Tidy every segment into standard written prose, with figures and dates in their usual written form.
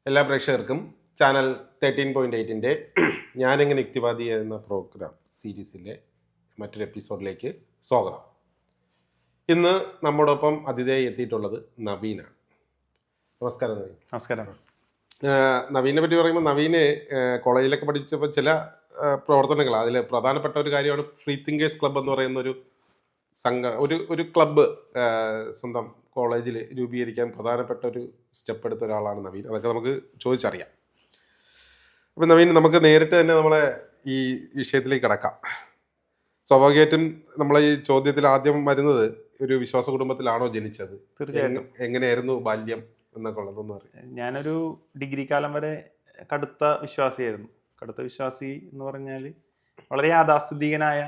എല്ലാ പ്രേക്ഷകർക്കും ചാനൽ 13.8-ൻ്റെ ഞാനെങ്ങനെ യുക്തിവാദി എന്ന പ്രോഗ്രാം സീരീസിലെ മറ്റൊരു എപ്പിസോഡിലേക്ക് സ്വാഗതം. ഇന്ന് നമ്മോടൊപ്പം അതിഥിയായി എത്തിയിട്ടുള്ളത് നവീനാണ്. നമസ്കാരം നവീൻ. നമസ്കാരം. നവീനെ പറ്റി പറയുമ്പോൾ നവീന് കോളേജിലൊക്കെ പഠിച്ചപ്പോൾ ചില പ്രവർത്തനങ്ങൾ, അതിൽ പ്രധാനപ്പെട്ട ഒരു കാര്യമാണ് ഫ്രീ തിങ്കേഴ്സ് ക്ലബ്ബ് എന്ന് പറയുന്ന ഒരു ഒരു ക്ലബ്ബ് സ്വന്തം കോളേജിൽ രൂപീകരിക്കാൻ പ്രധാനപ്പെട്ട ഒരു സ്റ്റെപ്പ് എടുത്ത ഒരാളാണ് നവീൻ. അതൊക്കെ നമുക്ക് ചോദിച്ചറിയാം. അപ്പം നവീൻ, നമുക്ക് നേരിട്ട് തന്നെ നമ്മളെ ഈ വിഷയത്തിലേക്ക് കിടക്കാം. സ്വാഭാവികമായിട്ടും നമ്മളെ ഈ ചോദ്യത്തിൽ ആദ്യം വരുന്നത്, ഒരു വിശ്വാസ കുടുംബത്തിലാണോ ജനിച്ചത്? തീർച്ചയായിട്ടും. എങ്ങനെയായിരുന്നു ബാല്യം എന്നൊക്കെ ഉള്ളതെന്ന് അറിയാം. ഞാനൊരു ഡിഗ്രി കാലം വരെ കടുത്ത വിശ്വാസിയായിരുന്നു. കടുത്ത വിശ്വാസി എന്ന് പറഞ്ഞാൽ വളരെ യാഥാസ്ഥിതികനായ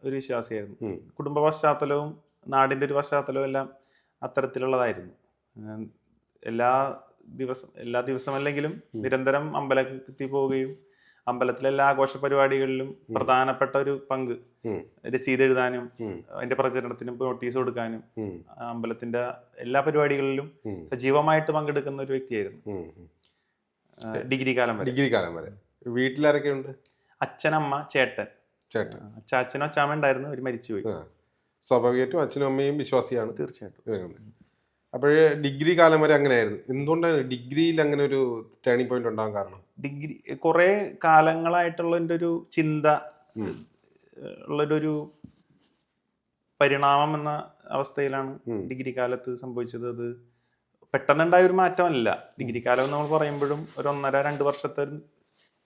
ഒരു വിശ്വാസിയായിരുന്നു. കുടുംബ പശ്ചാത്തലവും നാടിൻ്റെ ഒരു പശ്ചാത്തലവും എല്ലാം അത്തരത്തിലുള്ളതായിരുന്നു. എല്ലാ ദിവസം അല്ലെങ്കിലും നിരന്തരം അമ്പലത്തിൽ പോവുകയും അമ്പലത്തിലെ എല്ലാ ആഘോഷ പരിപാടികളിലും പ്രധാനപ്പെട്ട ഒരു പങ്ക് രസീത് എഴുതാനും അതിന്റെ പ്രചരണത്തിനും നോട്ടീസ് കൊടുക്കാനും അമ്പലത്തിന്റെ എല്ലാ പരിപാടികളിലും സജീവമായിട്ട് പങ്കെടുക്കുന്ന ഒരു വ്യക്തിയായിരുന്നു ഡിഗ്രി കാലം വരെ. വീട്ടിലാരൊക്കെ ഉണ്ട്? അച്ഛനമ്മ ചേട്ടൻ. അച്ഛനും അച്ഛാമ്മ ഉണ്ടായിരുന്നു, അവർ മരിച്ചുപോയി. സ്വാഭാവികമായിട്ടും അച്ഛനും അമ്മയും വിശ്വാസിയാണ്. തീർച്ചയായിട്ടും. അപ്പോഴേ ഡിഗ്രി കാലം വരെ അങ്ങനെയായിരുന്നു. എന്തുകൊണ്ടാണ് ഡിഗ്രിയിൽ അങ്ങനെ ഒരു ടേണിംഗ് പോയിന്റ് ഉണ്ടാകാൻ കാരണം? ഡിഗ്രി കുറെ കാലങ്ങളായിട്ടുള്ള എൻ്റെ ഒരു ചിന്ത ഉള്ളൊരു പരിണാമം എന്ന അവസ്ഥയിലാണ് ഡിഗ്രി കാലത്ത് സംഭവിച്ചത്. അത് പെട്ടെന്നുണ്ടായ ഒരു മാറ്റമല്ല. ഡിഗ്രി കാലം നമ്മൾ പറയുമ്പോഴും ഒരു 1.5-2 വർഷത്തെ ഒരു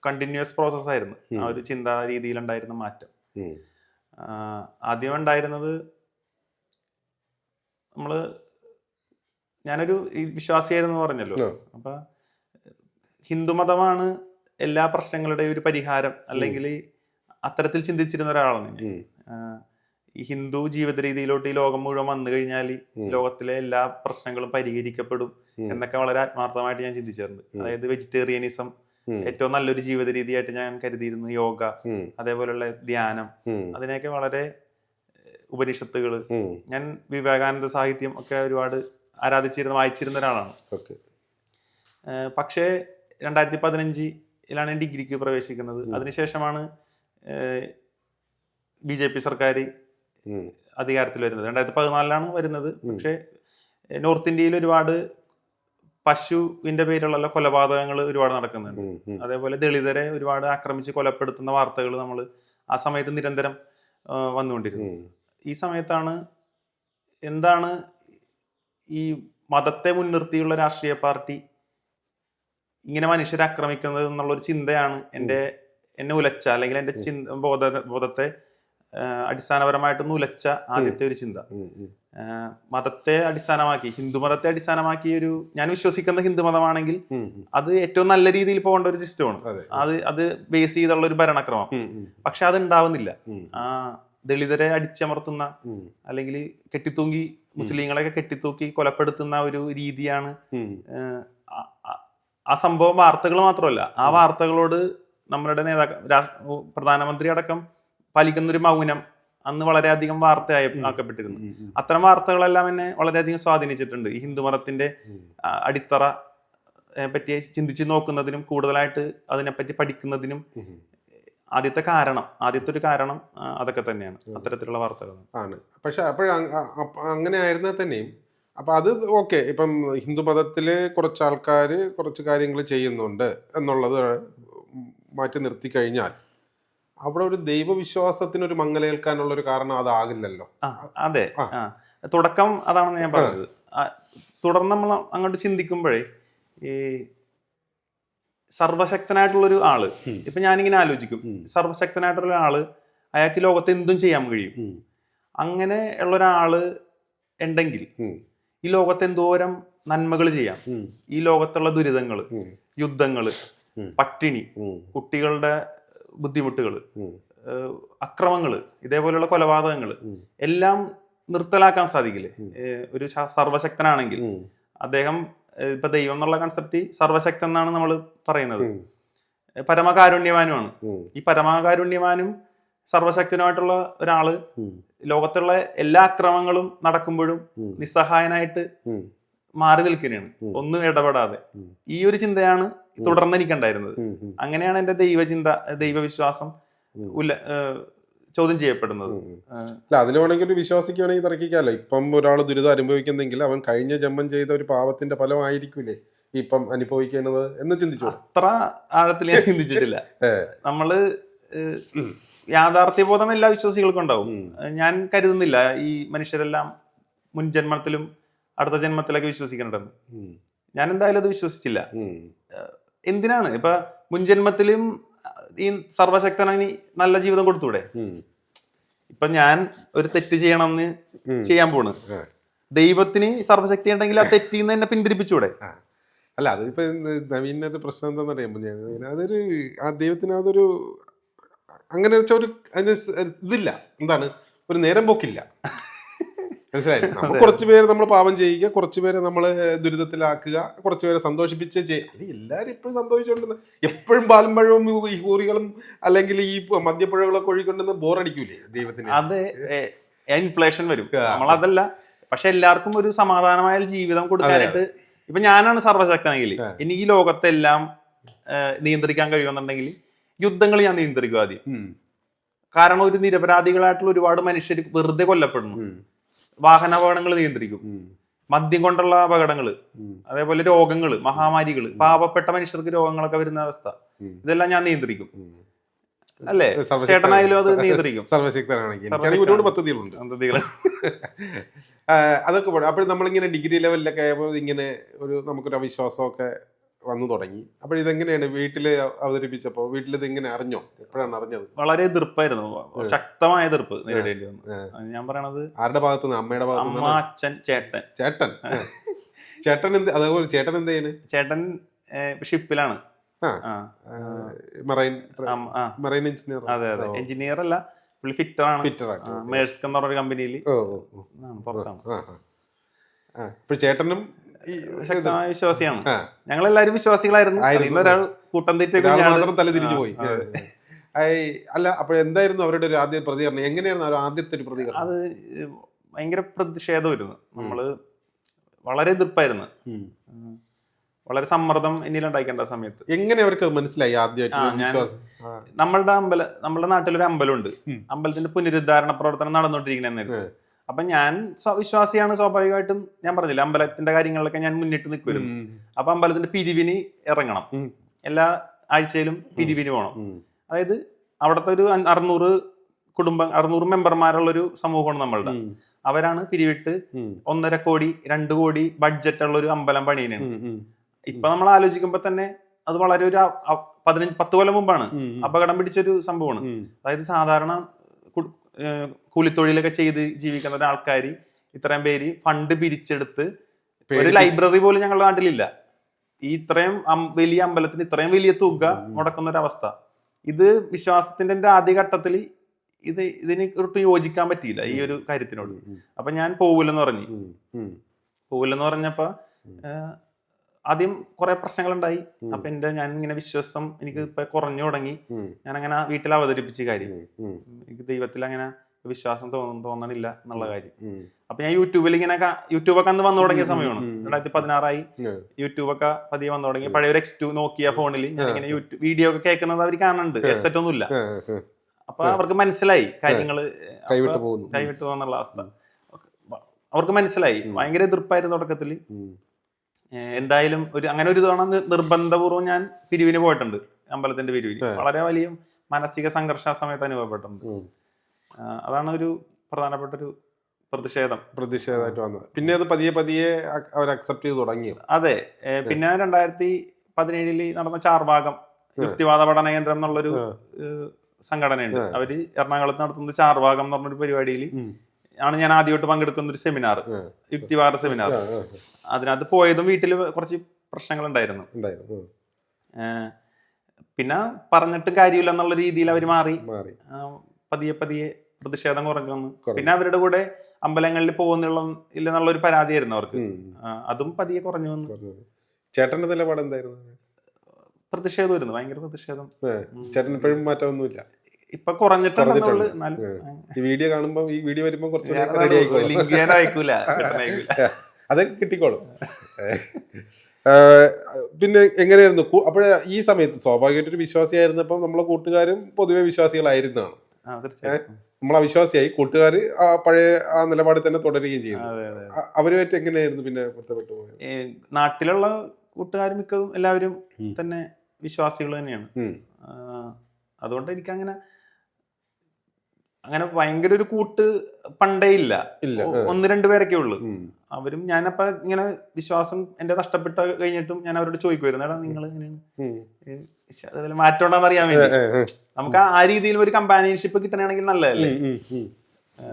കണ്ടിന്യൂസ് പ്രോസസ് ആയിരുന്നു ആ ഒരു ചിന്താ രീതിയിലുണ്ടായിരുന്ന മാറ്റം. ആദ്യം ഉണ്ടായിരുന്നത്, ഞാനൊരു വിശ്വാസിയായിരുന്നു പറഞ്ഞല്ലോ. അപ്പൊ ഹിന്ദുമതമാണ് എല്ലാ പ്രശ്നങ്ങളുടെയും ഒരു പരിഹാരം, അല്ലെങ്കിൽ അത്തരത്തിൽ ചിന്തിച്ചിരുന്ന ഒരാളാണ് ഞാൻ. ഈ ഹിന്ദു ജീവിത രീതിയിലോട്ട് ഈ ലോകം മുഴുവൻ വന്നു കഴിഞ്ഞാൽ ലോകത്തിലെ എല്ലാ പ്രശ്നങ്ങളും പരിഹരിക്കപ്പെടും എന്നൊക്കെ വളരെ ആത്മാർത്ഥമായിട്ട് ഞാൻ ചിന്തിച്ചിട്ടുണ്ട്. അതായത് വെജിറ്റേറിയനിസം ഏറ്റവും നല്ലൊരു ജീവിത രീതിയായിട്ട് ഞാൻ കരുതിയിരുന്നു. യോഗ, അതേപോലെയുള്ള ധ്യാനം, അതിനെയൊക്കെ വളരെ ഉപനിഷത്തുകള്, ഞാൻ വിവേകാനന്ദ സാഹിത്യം ഒക്കെ ഒരുപാട് വായിച്ചിരുന്ന ഒരാളാണ്. പക്ഷേ 2015-ലാണ് ഡിഗ്രിക്ക് പ്രവേശിക്കുന്നത്. അതിനുശേഷമാണ് BJP സർക്കാർ അധികാരത്തിൽ വരുന്നത്. 2014-ലാണ് വരുന്നത്. പക്ഷേ നോർത്ത് ഇന്ത്യയിൽ ഒരുപാട് പശുവിന്റെ പേരിലുള്ള കൊലപാതകങ്ങൾ ഒരുപാട് നടക്കുന്നുണ്ട്. അതേപോലെ ദളിതരെ ഒരുപാട് ആക്രമിച്ച് കൊലപ്പെടുത്തുന്ന വാർത്തകൾ നമ്മൾ ആ സമയത്ത് നിരന്തരം വന്നുകൊണ്ടിരുന്നു. ഈ സമയത്താണ് എന്താണ് ഈ മതത്തെ മുൻനിർത്തിയുള്ള രാഷ്ട്രീയ പാർട്ടി ഇങ്ങനെ മനുഷ്യരെ ആക്രമിക്കുന്നത് എന്നുള്ളൊരു ചിന്തയാണ് എന്നെ ഉലച്ച, അല്ലെങ്കിൽ എൻ്റെ ബോധത്തെ അടിസ്ഥാനപരമായിട്ടൊന്ന് ഉലച്ച ആദ്യത്തെ ഒരു ചിന്ത. മതത്തെ അടിസ്ഥാനമാക്കി, ഹിന്ദുമതത്തെ അടിസ്ഥാനമാക്കി ഞാൻ വിശ്വസിക്കുന്ന ഹിന്ദുമതമാണെങ്കിൽ അത് ഏറ്റവും നല്ല രീതിയിൽ പോകേണ്ട ഒരു സിസ്റ്റമാണ്. അത് ബേസ് ചെയ്തുള്ള ഒരു ഭരണക്രമം. പക്ഷെ അത് ഉണ്ടാവുന്നില്ല. ദളിതരെ അടിച്ചമർത്തുന്ന, അല്ലെങ്കിൽ കെട്ടിത്തൂങ്ങി മുസ്ലിങ്ങളെയൊക്കെ കെട്ടിത്തൂക്കി കൊലപ്പെടുത്തുന്ന ഒരു രീതിയാണ്. ആ സംഭവം വാർത്തകൾ മാത്രമല്ല, ആ വാർത്തകളോട് നമ്മളുടെ പ്രധാനമന്ത്രി അടക്കം പാലിക്കുന്നൊരു മൗനം അന്ന് വളരെയധികം ആക്കപ്പെട്ടിരുന്നു. അത്തരം വാർത്തകളെല്ലാം എന്നെ വളരെയധികം സ്വാധീനിച്ചിട്ടുണ്ട്. ഈ ഹിന്ദുമതത്തിന്റെ അടിത്തറ പറ്റി ചിന്തിച്ച് നോക്കുന്നതിനും കൂടുതലായിട്ട് അതിനെപ്പറ്റി പഠിക്കുന്നതിനും ആദ്യത്തെ ഒരു കാരണം അതൊക്കെ തന്നെയാണ്, അത്തരത്തിലുള്ള വാർത്തകൾ ആണ്. പക്ഷെ അങ്ങനെ ആയിരുന്നാൽ തന്നെയും അപ്പൊ അത് ഓക്കെ, ഇപ്പം ഹിന്ദുമതത്തില് കുറച്ച് ആൾക്കാർ കുറച്ച് കാര്യങ്ങൾ ചെയ്യുന്നുണ്ട് എന്നുള്ളത് മാറ്റി നിർത്തി കഴിഞ്ഞാൽ അവിടെ ഒരു ദൈവവിശ്വാസത്തിനൊരു മങ്ങലേൽക്കാനുള്ള ഒരു കാരണം അതാകില്ലല്ലോ. അതെ, തുടക്കം അതാണെന്ന് ഞാൻ പറഞ്ഞത്. തുടർന്ന് നമ്മൾ അങ്ങോട്ട് ചിന്തിക്കുമ്പോഴേ, ഈ സർവശക്തനായിട്ടുള്ളൊരു ആള്, ഇപ്പൊ ഞാനിങ്ങനെ ആലോചിക്കും, സർവശക്തനായിട്ടുള്ള ആള്, അയാൾക്ക് ലോകത്ത് എന്തും ചെയ്യാൻ കഴിയും. അങ്ങനെ ഉള്ള ഒരാള് ഉണ്ടെങ്കിൽ ഈ ലോകത്ത് എന്തോരം നന്മകൾ ചെയ്യാം. ഈ ലോകത്തുള്ള ദുരിതങ്ങള്, യുദ്ധങ്ങള്, പട്ടിണി, കുട്ടികളുടെ ബുദ്ധിമുട്ടുകള്, അക്രമങ്ങള്, ഇതേപോലെയുള്ള കൊലപാതകങ്ങള് എല്ലാം നിർത്തലാക്കാൻ സാധിക്കില്ലേ ഒരു സർവശക്തനാണെങ്കിൽ? അദ്ദേഹം ഇപ്പൊ ദൈവം എന്നുള്ള കൺസെപ്റ്റ് സർവശക്തൻ എന്നാണ് നമ്മൾ പറയുന്നത്. പരമകാരുണ്യവാനുമാണ്. ഈ പരമകാരുണ്യവാനും സർവശക്തനുമായിട്ടുള്ള ഒരാള് ലോകത്തുള്ള എല്ലാ അക്രമങ്ങളും നടക്കുമ്പോഴും നിസ്സഹായനായിട്ട് മാറി നിൽക്കുകയാണ്, ഒന്നും ഇടപെടാതെ. ഈ ഒരു ചിന്തയാണ് തുടർന്ന് എനിക്കുണ്ടായിരുന്നത്. അങ്ങനെയാണ് എന്റെ ദൈവചിന്ത, ദൈവവിശ്വാസം ചോദ്യം ചെയ്യപ്പെടുന്നത്. അല്ല, അതിൽ വേണമെങ്കിൽ ഒരു വിശ്വാസിക്ക് വേണമെങ്കിൽ തർക്കിക്കാമല്ലോ. ഇപ്പം ഒരാൾ ദുരിതം അനുഭവിക്കുന്നെങ്കിൽ അവൻ കഴിഞ്ഞ ജന്മം ചെയ്ത ഒരു പാപത്തിന്റെ ഫലമായിരിക്കൂലേ ഇപ്പം അനുഭവിക്കുന്നത് എന്ന് ചിന്തിച്ചു. അത്ര ആഴത്തിൽ ഞാൻ ചിന്തിച്ചിട്ടില്ല. നമ്മള് യാഥാർത്ഥ്യബോധം എല്ലാ വിശ്വാസികൾക്കും ഉണ്ടാവും. ഞാൻ കരുതുന്നില്ല ഈ മനുഷ്യരെല്ലാം മുൻ ജന്മത്തിലും അടുത്ത ജന്മത്തിലൊക്കെ വിശ്വസിക്കുന്നുണ്ടെന്ന്. ഞാൻ എന്തായാലും അത് വിശ്വസിച്ചില്ല. എന്തിനാണ് ഇപ്പൊ മുൻജന്മത്തിലും ഈ സർവശക്തന് നല്ല ജീവിതം കൊടുത്തൂടെ? ഇപ്പൊ ഞാൻ ഒരു തെറ്റ് ചെയ്യണമെന്ന് ചെയ്യാൻ പോണ്, ദൈവത്തിന് സർവശക്തി ഉണ്ടെങ്കിൽ ആ തെറ്റിൽ നിന്ന് എന്നെ പിന്തിരിപ്പിച്ചൂടെ? അല്ല, അതിപ്പോ നവീന ഒരു പ്രശ്നം എന്താണെന്ന് അറിയാൻ, അതൊരു ആ ദൈവത്തിന് അതൊരു അങ്ങനെ വെച്ചാൽ ഒരു ഇതില്ല, എന്താണ് ഒരു നേരം പോക്കില്ല. മനസ്സിലായി? നമ്മൾ കുറച്ചുപേരെ നമ്മൾ പാപം ചെയ്യുക, കുറച്ചുപേരെ നമ്മൾ ദുരിതത്തിലാക്കുക, കുറച്ചുപേരെ സന്തോഷിപ്പിച്ച് ചെയ്യുക. എല്ലാവരും എപ്പോഴും സന്തോഷിച്ചുകൊണ്ടെന്ന് എപ്പോഴും പാലും പഴവും ഈ ഹൂറികളും അല്ലെങ്കിൽ ഈ മദ്യപ്പുഴകളൊക്കെ ഒഴിക്കൊണ്ടെന്ന് ബോറടിക്കൂലേ ദൈവത്തിന്? അത് ഇൻഫ്ലേഷൻ വരും. നമ്മളതല്ല, പക്ഷെ എല്ലാവർക്കും ഒരു സമാധാനമായ ജീവിതം കൊടുക്കാനായിട്ട് ഇപ്പൊ ഞാനാണ് സർവശക്തനെങ്കിൽ എനിക്ക് ഈ ലോകത്തെല്ലാം നിയന്ത്രിക്കാൻ കഴിയുമെന്നുണ്ടെങ്കിൽ യുദ്ധങ്ങൾ ഞാൻ നിയന്ത്രിക്കും ആദ്യം. കാരണം ഒരു നിരപരാധികളായിട്ടുള്ള ഒരുപാട് മനുഷ്യർ വെറുതെ കൊല്ലപ്പെടുന്നു. വാഹനാപകടങ്ങൾ നിയന്ത്രിക്കും, മദ്യം കൊണ്ടുള്ള അപകടങ്ങള്, അതേപോലെ രോഗങ്ങള്, മഹാമാരികള്, പാവപ്പെട്ട മനുഷ്യർക്ക് രോഗങ്ങളൊക്കെ വരുന്ന അവസ്ഥ, ഇതെല്ലാം ഞാൻ നിയന്ത്രിക്കും. അല്ലേ? ചേട്ടനായാലും അത് നിയന്ത്രിക്കും. സർവശക്തനാണെങ്കിൽ ഒരുപാട് പദ്ധതികളുണ്ട്. അതൊക്കെ പോട്ടെ. അപ്പോൾ നമ്മളിങ്ങനെ ഡിഗ്രി ലെവലിലൊക്കെ ആയപ്പോൾ ഇങ്ങനെ ഒരു നമുക്കൊരു അവിശ്വാസമൊക്കെ വന്നു തുടങ്ങി. അപ്പോൾ ഇതെങ്ങനെയാണ് വീട്ടിൽ അവതരിപ്പിച്ചപ്പോൾ വീട്ടിൽ ഇത് ഇങ്ങനെ അറിഞ്ഞോ? എപ്പോഴാണ് അറിഞ്ഞത്? വളരെ എതിർപ്പായിരുന്നു, ശക്തമായ എതിർപ്പ് നേരിടേണ്ടി വന്നു. ഞാൻ പറയണത് ആരുടെ ഭാഗത്തുനിന്ന്? അമ്മയുടെ ഭാഗത്തുനിന്ന്? അമ്മ, അച്ഛൻ, ചേട്ടൻ. ചേട്ടൻ എന്ത്? അതേപോലെ ചേട്ടൻ എന്ത് ചെയ്യുന്നത്? ചേട്ടൻ ഷിപ്പിലാണ്, മറൈൻ എഞ്ചിനീയർ. അതെ അതെ, എഞ്ചിനീയർ അല്ല, പുള്ളി ഫിറ്റർ ആണ്. മേഴ്സ്ക് എന്ന് പറഞ്ഞൊരു കമ്പനിയിൽ പുറത്താണ്. ഇപ്പൊ ചേട്ടനും ശക്തമായ വിശ്വാസിയാണ്. ഞങ്ങളെല്ലാരും വിശ്വാസികളായിരുന്നു. ഒരാൾ കൂട്ടം തെറ്റൊക്കെ തലതിരിഞ്ഞു പോയി. അല്ല, അപ്പോൾ എന്തായിരുന്നു അവരുടെ ഒരു ആദ്യ പ്രതികരണം? എങ്ങനെയായിരുന്നു അവർ ആദ്യത്തെ ഒരു പ്രതികരണം? അത് ഭയങ്കര പ്രതിഷേധമായിരുന്നു. നമ്മള് വളരെ എതിർപ്പായിരുന്നു, വളരെ സമ്മർദ്ദം എന്നിൽ ഉണ്ടാക്കേണ്ട സമയത്ത്. എങ്ങനെ അവർക്ക് മനസ്സിലായി ആദ്യമായിട്ട്? നമ്മളുടെ നാട്ടിലൊരു അമ്പലമുണ്ട്. അമ്പലത്തിന്റെ പുനരുദ്ധാരണ പ്രവർത്തനം നടന്നുകൊണ്ടിരിക്കണെന്നായിരുന്നു. അപ്പൊ ഞാൻ വിശ്വാസിയാണ്, സ്വാഭാവികമായിട്ടും ഞാൻ പറഞ്ഞില്ല, അമ്പലത്തിന്റെ കാര്യങ്ങളിലൊക്കെ ഞാൻ മുന്നിട്ട് നിൽക്കുമായിരുന്നു. അപ്പൊ അമ്പലത്തിന്റെ പിരിവിന് ഇറങ്ങണം, എല്ലാ ആഴ്ചയിലും പിരിവിന് പോകണം. അതായത് അവിടുത്തെ ഒരു 600 മെമ്പർമാരുള്ളൊരു സമൂഹമാണ് നമ്മളുടെ. അവരാണ് പിരിവിട്ട് 1.5 കോടി 2 കോടി ബഡ്ജറ്റ് ഉള്ള ഒരു അമ്പലം പണിയാണ്. ഇപ്പൊ നമ്മൾ ആലോചിക്കുമ്പോ തന്നെ അത് വളരെ ഒരു 10 കൊല്ലം മുമ്പാണ് അപകടം പിടിച്ചൊരു സംഭവമാണ്. അതായത് സാധാരണ കൂലിത്തൊഴിലൊക്കെ ചെയ്ത് ജീവിക്കുന്ന ഒരാൾക്കാർ ഇത്രയും പേര് ഫണ്ട് പിരിച്ചെടുത്ത് ഒരു ലൈബ്രറി പോലും ഞങ്ങളുടെ നാട്ടിലില്ല. ഈ ഇത്രയും വലിയ അമ്പലത്തിന് ഇത്രയും വലിയ തുക മുടക്കുന്ന ഒരു അവസ്ഥ. ഇത് വിശ്വാസത്തിന്റെ ആദ്യഘട്ടത്തിൽ ഇതിന് ഒട്ടും യോജിക്കാൻ പറ്റിയില്ല ഈ ഒരു കാര്യത്തിനോട്. അപ്പൊ ഞാൻ പോവില്ലെന്ന് പറഞ്ഞപ്പോ ആദ്യം കുറെ പ്രശ്നങ്ങളുണ്ടായി. അപ്പൊ ഞാൻ ഇങ്ങനെ വിശ്വാസം എനിക്ക് ഇപ്പൊ കുറഞ്ഞു തുടങ്ങി. ഞാൻ അങ്ങനെ വീട്ടിൽ അവതരിപ്പിച്ച കാര്യം, എനിക്ക് ദൈവത്തിൽ അങ്ങനെ വിശ്വാസം തോന്നണില്ല എന്നുള്ള കാര്യം. അപ്പൊ ഞാൻ യൂട്യൂബൊക്കെ അന്ന് വന്നു തുടങ്ങിയ സമയമാണ്, 2016 യൂട്യൂബൊക്കെ പതിയെ വന്നു തുടങ്ങി. പഴയ ഒരു X2 നോക്കിയ ഫോണിൽ ഞാൻ ഇങ്ങനെ വീഡിയോ ഒക്കെ കേൾക്കുന്നത് അവർ കാണുന്നുണ്ട്, ഹെഡ്സെറ്റ് ഒന്നുമില്ല. അപ്പൊ അവർക്ക് മനസ്സിലായി കാര്യങ്ങള് കൈവിട്ടു പോകുന്നുള്ള അവസ്ഥ അവർക്ക് മനസ്സിലായി. ഭയങ്കര എതിർപ്പായിരുന്നു തുടക്കത്തില്. എന്തായാലും അങ്ങനെ ഒരു തവണ നിർബന്ധപൂർവ്വം ഞാൻ പിരിവിന് പോയിട്ടുണ്ട്, അമ്പലത്തിന്റെ പിരിവിന്. വളരെ വലിയ മാനസിക സംഘർഷ സമയത്ത് അനുഭവപ്പെട്ടിട്ടുണ്ട്. അതാണ് ഒരു പ്രധാനപ്പെട്ട ഒരു പ്രതിഷേധമായിട്ട് വന്നത്. പിന്നെ അത് പതിയെ അവർ അക്സെപ്റ്റ് ചെയ്ത് തുടങ്ങി. അതെ. പിന്നെ 2017 നടന്ന ചാർഭാഗം യുക്തിവാദ പഠന കേന്ദ്രം എന്നുള്ളൊരു സംഘടനയുണ്ട്. അവര് എറണാകുളത്ത് നടത്തുന്ന ചാർഭാഗം എന്ന് പറഞ്ഞൊരു പരിപാടിയിൽ ആണ് ഞാൻ ആദ്യമായിട്ട് പങ്കെടുക്കുന്ന ഒരു സെമിനാർ, യുക്തിവാദ സെമിനാർ. അതിനകത്ത് പോയതും വീട്ടിൽ കുറച്ച് പ്രശ്നങ്ങൾ ഉണ്ടായിരുന്നു. പിന്നെ പറഞ്ഞിട്ടും കാര്യമില്ല എന്നുള്ള രീതിയിൽ അവർ മാറി. പതിയെ പ്രതിഷേധം കുറഞ്ഞു വന്നു. പിന്നെ അവരുടെ കൂടെ അമ്പലങ്ങളിൽ പോകുന്നുള്ള ഒരു പരാതിയായിരുന്നു അവർക്ക്. അതും പതിയെ കുറഞ്ഞു വന്നു. ചേട്ടന്റെ നിലപാട് എന്തായിരുന്നു? പ്രതിഷേധമായിരുന്നു, ഭയങ്കര പ്രതിഷേധം. ചേട്ടൻ ഇപ്പോഴും മാറ്റമൊന്നുമില്ല? ഇപ്പൊ കുറഞ്ഞിട്ടുണ്ട്. ഈ വീഡിയോ കാണുമ്പോ, ഈ വീഡിയോ വരുമ്പോ ലിങ്ക് ഞാൻ അയക്കൂല. അതൊക്കെ കിട്ടിക്കോളും. പിന്നെ എങ്ങനെയായിരുന്നു അപ്പോഴേ ഈ സമയത്ത് സ്വാഭാവികമായിട്ടൊരു വിശ്വാസിയായിരുന്നപ്പോൾ നമ്മളെ കൂട്ടുകാരും പൊതുവെ വിശ്വാസികളായിരുന്നതാണ്. നമ്മൾ അവിശ്വാസിയായി, കൂട്ടുകാർ ആ പഴയ ആ നിലപാടിൽ തന്നെ തുടരുകയും ചെയ്യുന്നു. അവരുമായിട്ട് എങ്ങനെയായിരുന്നു പിന്നെ പൊരുത്തപ്പെട്ടു പോയത്? നാട്ടിലുള്ള കൂട്ടുകാർ മിക്കതും എല്ലാവരും തന്നെ വിശ്വാസികൾ തന്നെയാണ്. അതുകൊണ്ട് എനിക്ക് അങ്ങനെ ഭയങ്കര ഒരു കൂട്ട് പണ്ടേ ഇല്ല. 1-2 പേരൊക്കെ ഉള്ളു. അവരും ഞാനപ്പ ഇങ്ങനെ വിശ്വാസം എന്റെ നഷ്ടപ്പെട്ട കഴിഞ്ഞിട്ടും ഞാൻ അവരോട് ചോദിക്കുമായിരുന്നു, എടാ നിങ്ങൾ എങ്ങനെയാണ് മാറ്റം ഉണ്ടോന്ന് അറിയാൻ വേണ്ടി. നമുക്ക് ആ രീതിയിൽ ഒരു കമ്പാനിയൻഷിപ്പ് കിട്ടണമെങ്കിൽ നല്ലതല്ലേ.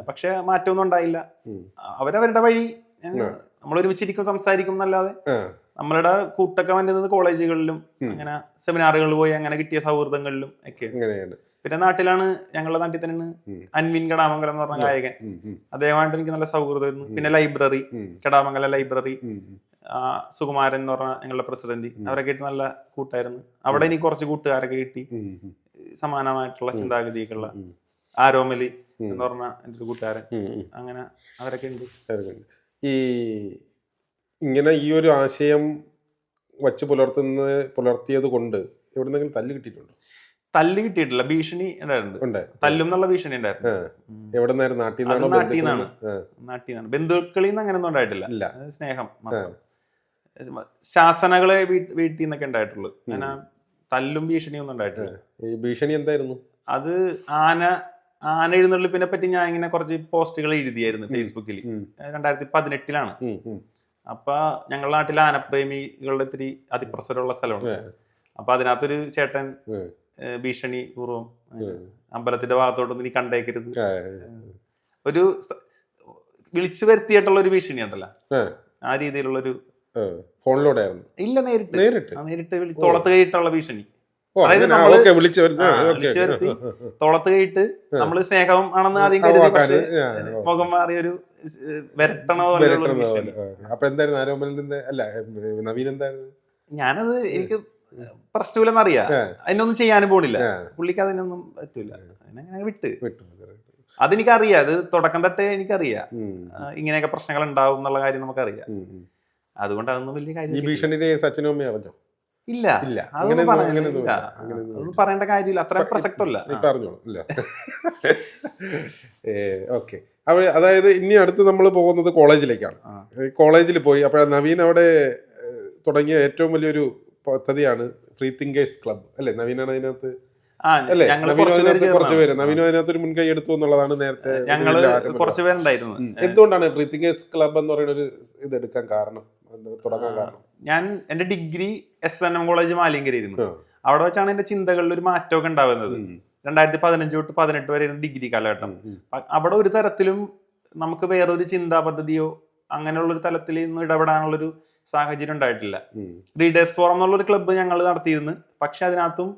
പക്ഷെ മാറ്റമൊന്നും ഉണ്ടായില്ല. അവരവരുടെ വഴി, നമ്മൾ ഒരുമിച്ചിരിക്കും, സംസാരിക്കും എന്നല്ലാതെ നമ്മളുടെ കൂട്ടൊക്കെ വന്നത് കോളേജുകളിലും അങ്ങനെ സെമിനാറുകളിൽ പോയി അങ്ങനെ കിട്ടിയ സൗഹൃദങ്ങളിലും ഒക്കെ. പിന്നെ നാട്ടിലാണ്, ഞങ്ങളുടെ നാട്ടിൽ തന്നെയാണ് അൻവിൻ കെടാമംഗലം എന്ന് പറഞ്ഞ ഗായകൻ. അദ്ദേഹമായിട്ട് എനിക്ക് നല്ല സൗഹൃദമായിരുന്നു. പിന്നെ ലൈബ്രറി, കെടാമംഗലം ലൈബ്രറി, സുകുമാരൻ എന്ന് പറഞ്ഞ ഞങ്ങളുടെ പ്രസിഡന്റ്, അവരൊക്കെ ആയിട്ട് നല്ല കൂട്ടായിരുന്നു. അവിടെ എനിക്ക് കുറച്ച് കൂട്ടുകാരൊക്കെ കിട്ടി, സമാനമായിട്ടുള്ള ചിന്താഗതിയൊക്കെയുള്ള. ആരോമലി എന്ന് പറഞ്ഞ എൻ്റെ ഒരു കൂട്ടുകാരൻ, അങ്ങനെ അവരൊക്കെ ഉണ്ട്. ഈ ഇങ്ങനെ ഈ ഒരു ആശയം വച്ച് പുലർത്തിയത് കൊണ്ട് എവിടെന്നെങ്കിലും തല്ല് കിട്ടിയിട്ടുണ്ടോ? തല്ല് കിട്ടിയിട്ടില്ല, ഭീഷണി ഉണ്ടായിട്ടുണ്ട്. തല്ലും എന്നുള്ള ഭീഷണി ഉണ്ടായിരുന്നു. എവിടെ നിന്നായിരുന്നു? നാട്ടിൽ നിന്നാണ്. ബന്ധുക്കളിൽ നിന്ന് അങ്ങനെയൊന്നും ഉണ്ടായിട്ടില്ല. സ്നേഹം മാത്രം. ശാസനകളെ വീട്ടിൽ നിന്നൊക്കെ ഉണ്ടായിട്ടുള്ളൂ. അങ്ങനെ തല്ലും ഭീഷണിയും ഒന്നും ഉണ്ടായിട്ടില്ല. ഈ ഭീഷണി എന്തായിരുന്നു? അത് ആന എഴുന്നള്ളിപ്പിനെ പറ്റി ഞാൻ ഇങ്ങനെ കുറച്ച് പോസ്റ്റുകൾ എഴുതിയായിരുന്നു ഫേസ്ബുക്കിൽ. 2018 അപ്പൊ ഞങ്ങളുടെ നാട്ടിലെ ആനപ്രേമികളുടെ ഇത്തിരി അതിപ്രസരമുള്ള സ്ഥലമാണ്. അപ്പൊ അതിനകത്തൊരു ചേട്ടൻ ഭീഷണി പൂർവ്വം അമ്പലത്തിന്റെ ഭാഗത്തോട്ടൊന്നും നീ കണ്ടേക്കരുത്, ഒരു വിളിച്ചു വരുത്തിയിട്ടുള്ള ഒരു ഭീഷണി ഉണ്ടല്ലോ, ആ രീതിയിലുള്ളൊരു. ഫോണിലൂടെ ഇല്ല, നേരിട്ട് തോളത്ത് കൈയിട്ടുള്ള ഭീഷണി. അതായത് വിളിച്ചു വരുത്തി തോളത്ത് കൈയിട്ട് നമ്മള് സ്നേഹം ആണെന്ന് ആദ്യം കരുതി, പക്ഷെ മുഖം മാറിയൊരു വരട്ടണോ. ഞാനത് എനിക്ക് പ്രശ്നമില്ലെന്നറിയാം, അതിനൊന്നും ചെയ്യാനും പോണില്ല പുള്ളിക്ക്, അതിനൊന്നും പറ്റൂല, അതിനങ്ങനെ വിട്ട്. അതെനിക്കറിയാം, അത് തുടക്കം തൊട്ടേ എനിക്കറിയാം ഇങ്ങനെയൊക്കെ പ്രശ്നങ്ങൾ ഉണ്ടാവും എന്നുള്ള കാര്യം നമുക്കറിയാം. അതുകൊണ്ട് അതൊന്നും വലിയ കാര്യം ഇല്ല. അതൊന്നും പറയേണ്ട കാര്യമില്ല, അത്ര പ്രസക്തമല്ല. ഓക്കെ. അതായത് ഇനി അടുത്ത് നമ്മൾ പോകുന്നത് കോളേജിലേക്കാണ്. കോളേജിൽ പോയി അപ്പോൾ നവീൻ അവിടെ തുടങ്ങിയ ഏറ്റവും വലിയൊരു പദ്ധതിയാണ് ഫ്രീ തിങ്കേഴ്സ് ക്ലബ് അല്ലേ? നവീനാണ് അതിനകത്ത് അല്ലേ? കുറച്ച് പേര് നവീനും അതിനകത്ത് ഒരു മുൻകൈ എടുത്തു എന്നുള്ളതാണ് നേരത്തെ കുറച്ച് പേരുണ്ടായിരുന്നു. എന്തുകൊണ്ടാണ് ഫ്രീ തിങ്കേഴ്സ് ക്ലബ് എന്ന് പറയുന്ന ഒരു ഇത് എടുക്കാൻ കാരണം, തുടങ്ങാൻ കാരണം? ഞാൻ എന്റെ ഡിഗ്രി SNM കോളേജ് മാലിങ്കരായിരുന്നു. അവിടെ വെച്ചാണ് എന്റെ ചിന്തകളിൽ ഒരു മാറ്റമൊക്കെ ഉണ്ടാവുന്നത്. 2015 തൊട്ട് 18 വരെ ഡിഗ്രി കാലഘട്ടം. അവിടെ ഒരു തരത്തിലും നമുക്ക് വേറൊരു ചിന്താ പദ്ധതിയോ അങ്ങനെയുള്ള ഒരു തലത്തിൽ നിന്ന് ഇടപെടാനുള്ളൊരു സാഹചര്യം ഉണ്ടായിട്ടില്ല. റീഡേഴ്സ് ഫോറം എന്നുള്ളൊരു ക്ലബ്ബ് ഞങ്ങൾ നടത്തിയിരുന്നു. പക്ഷെ അതിനകത്തും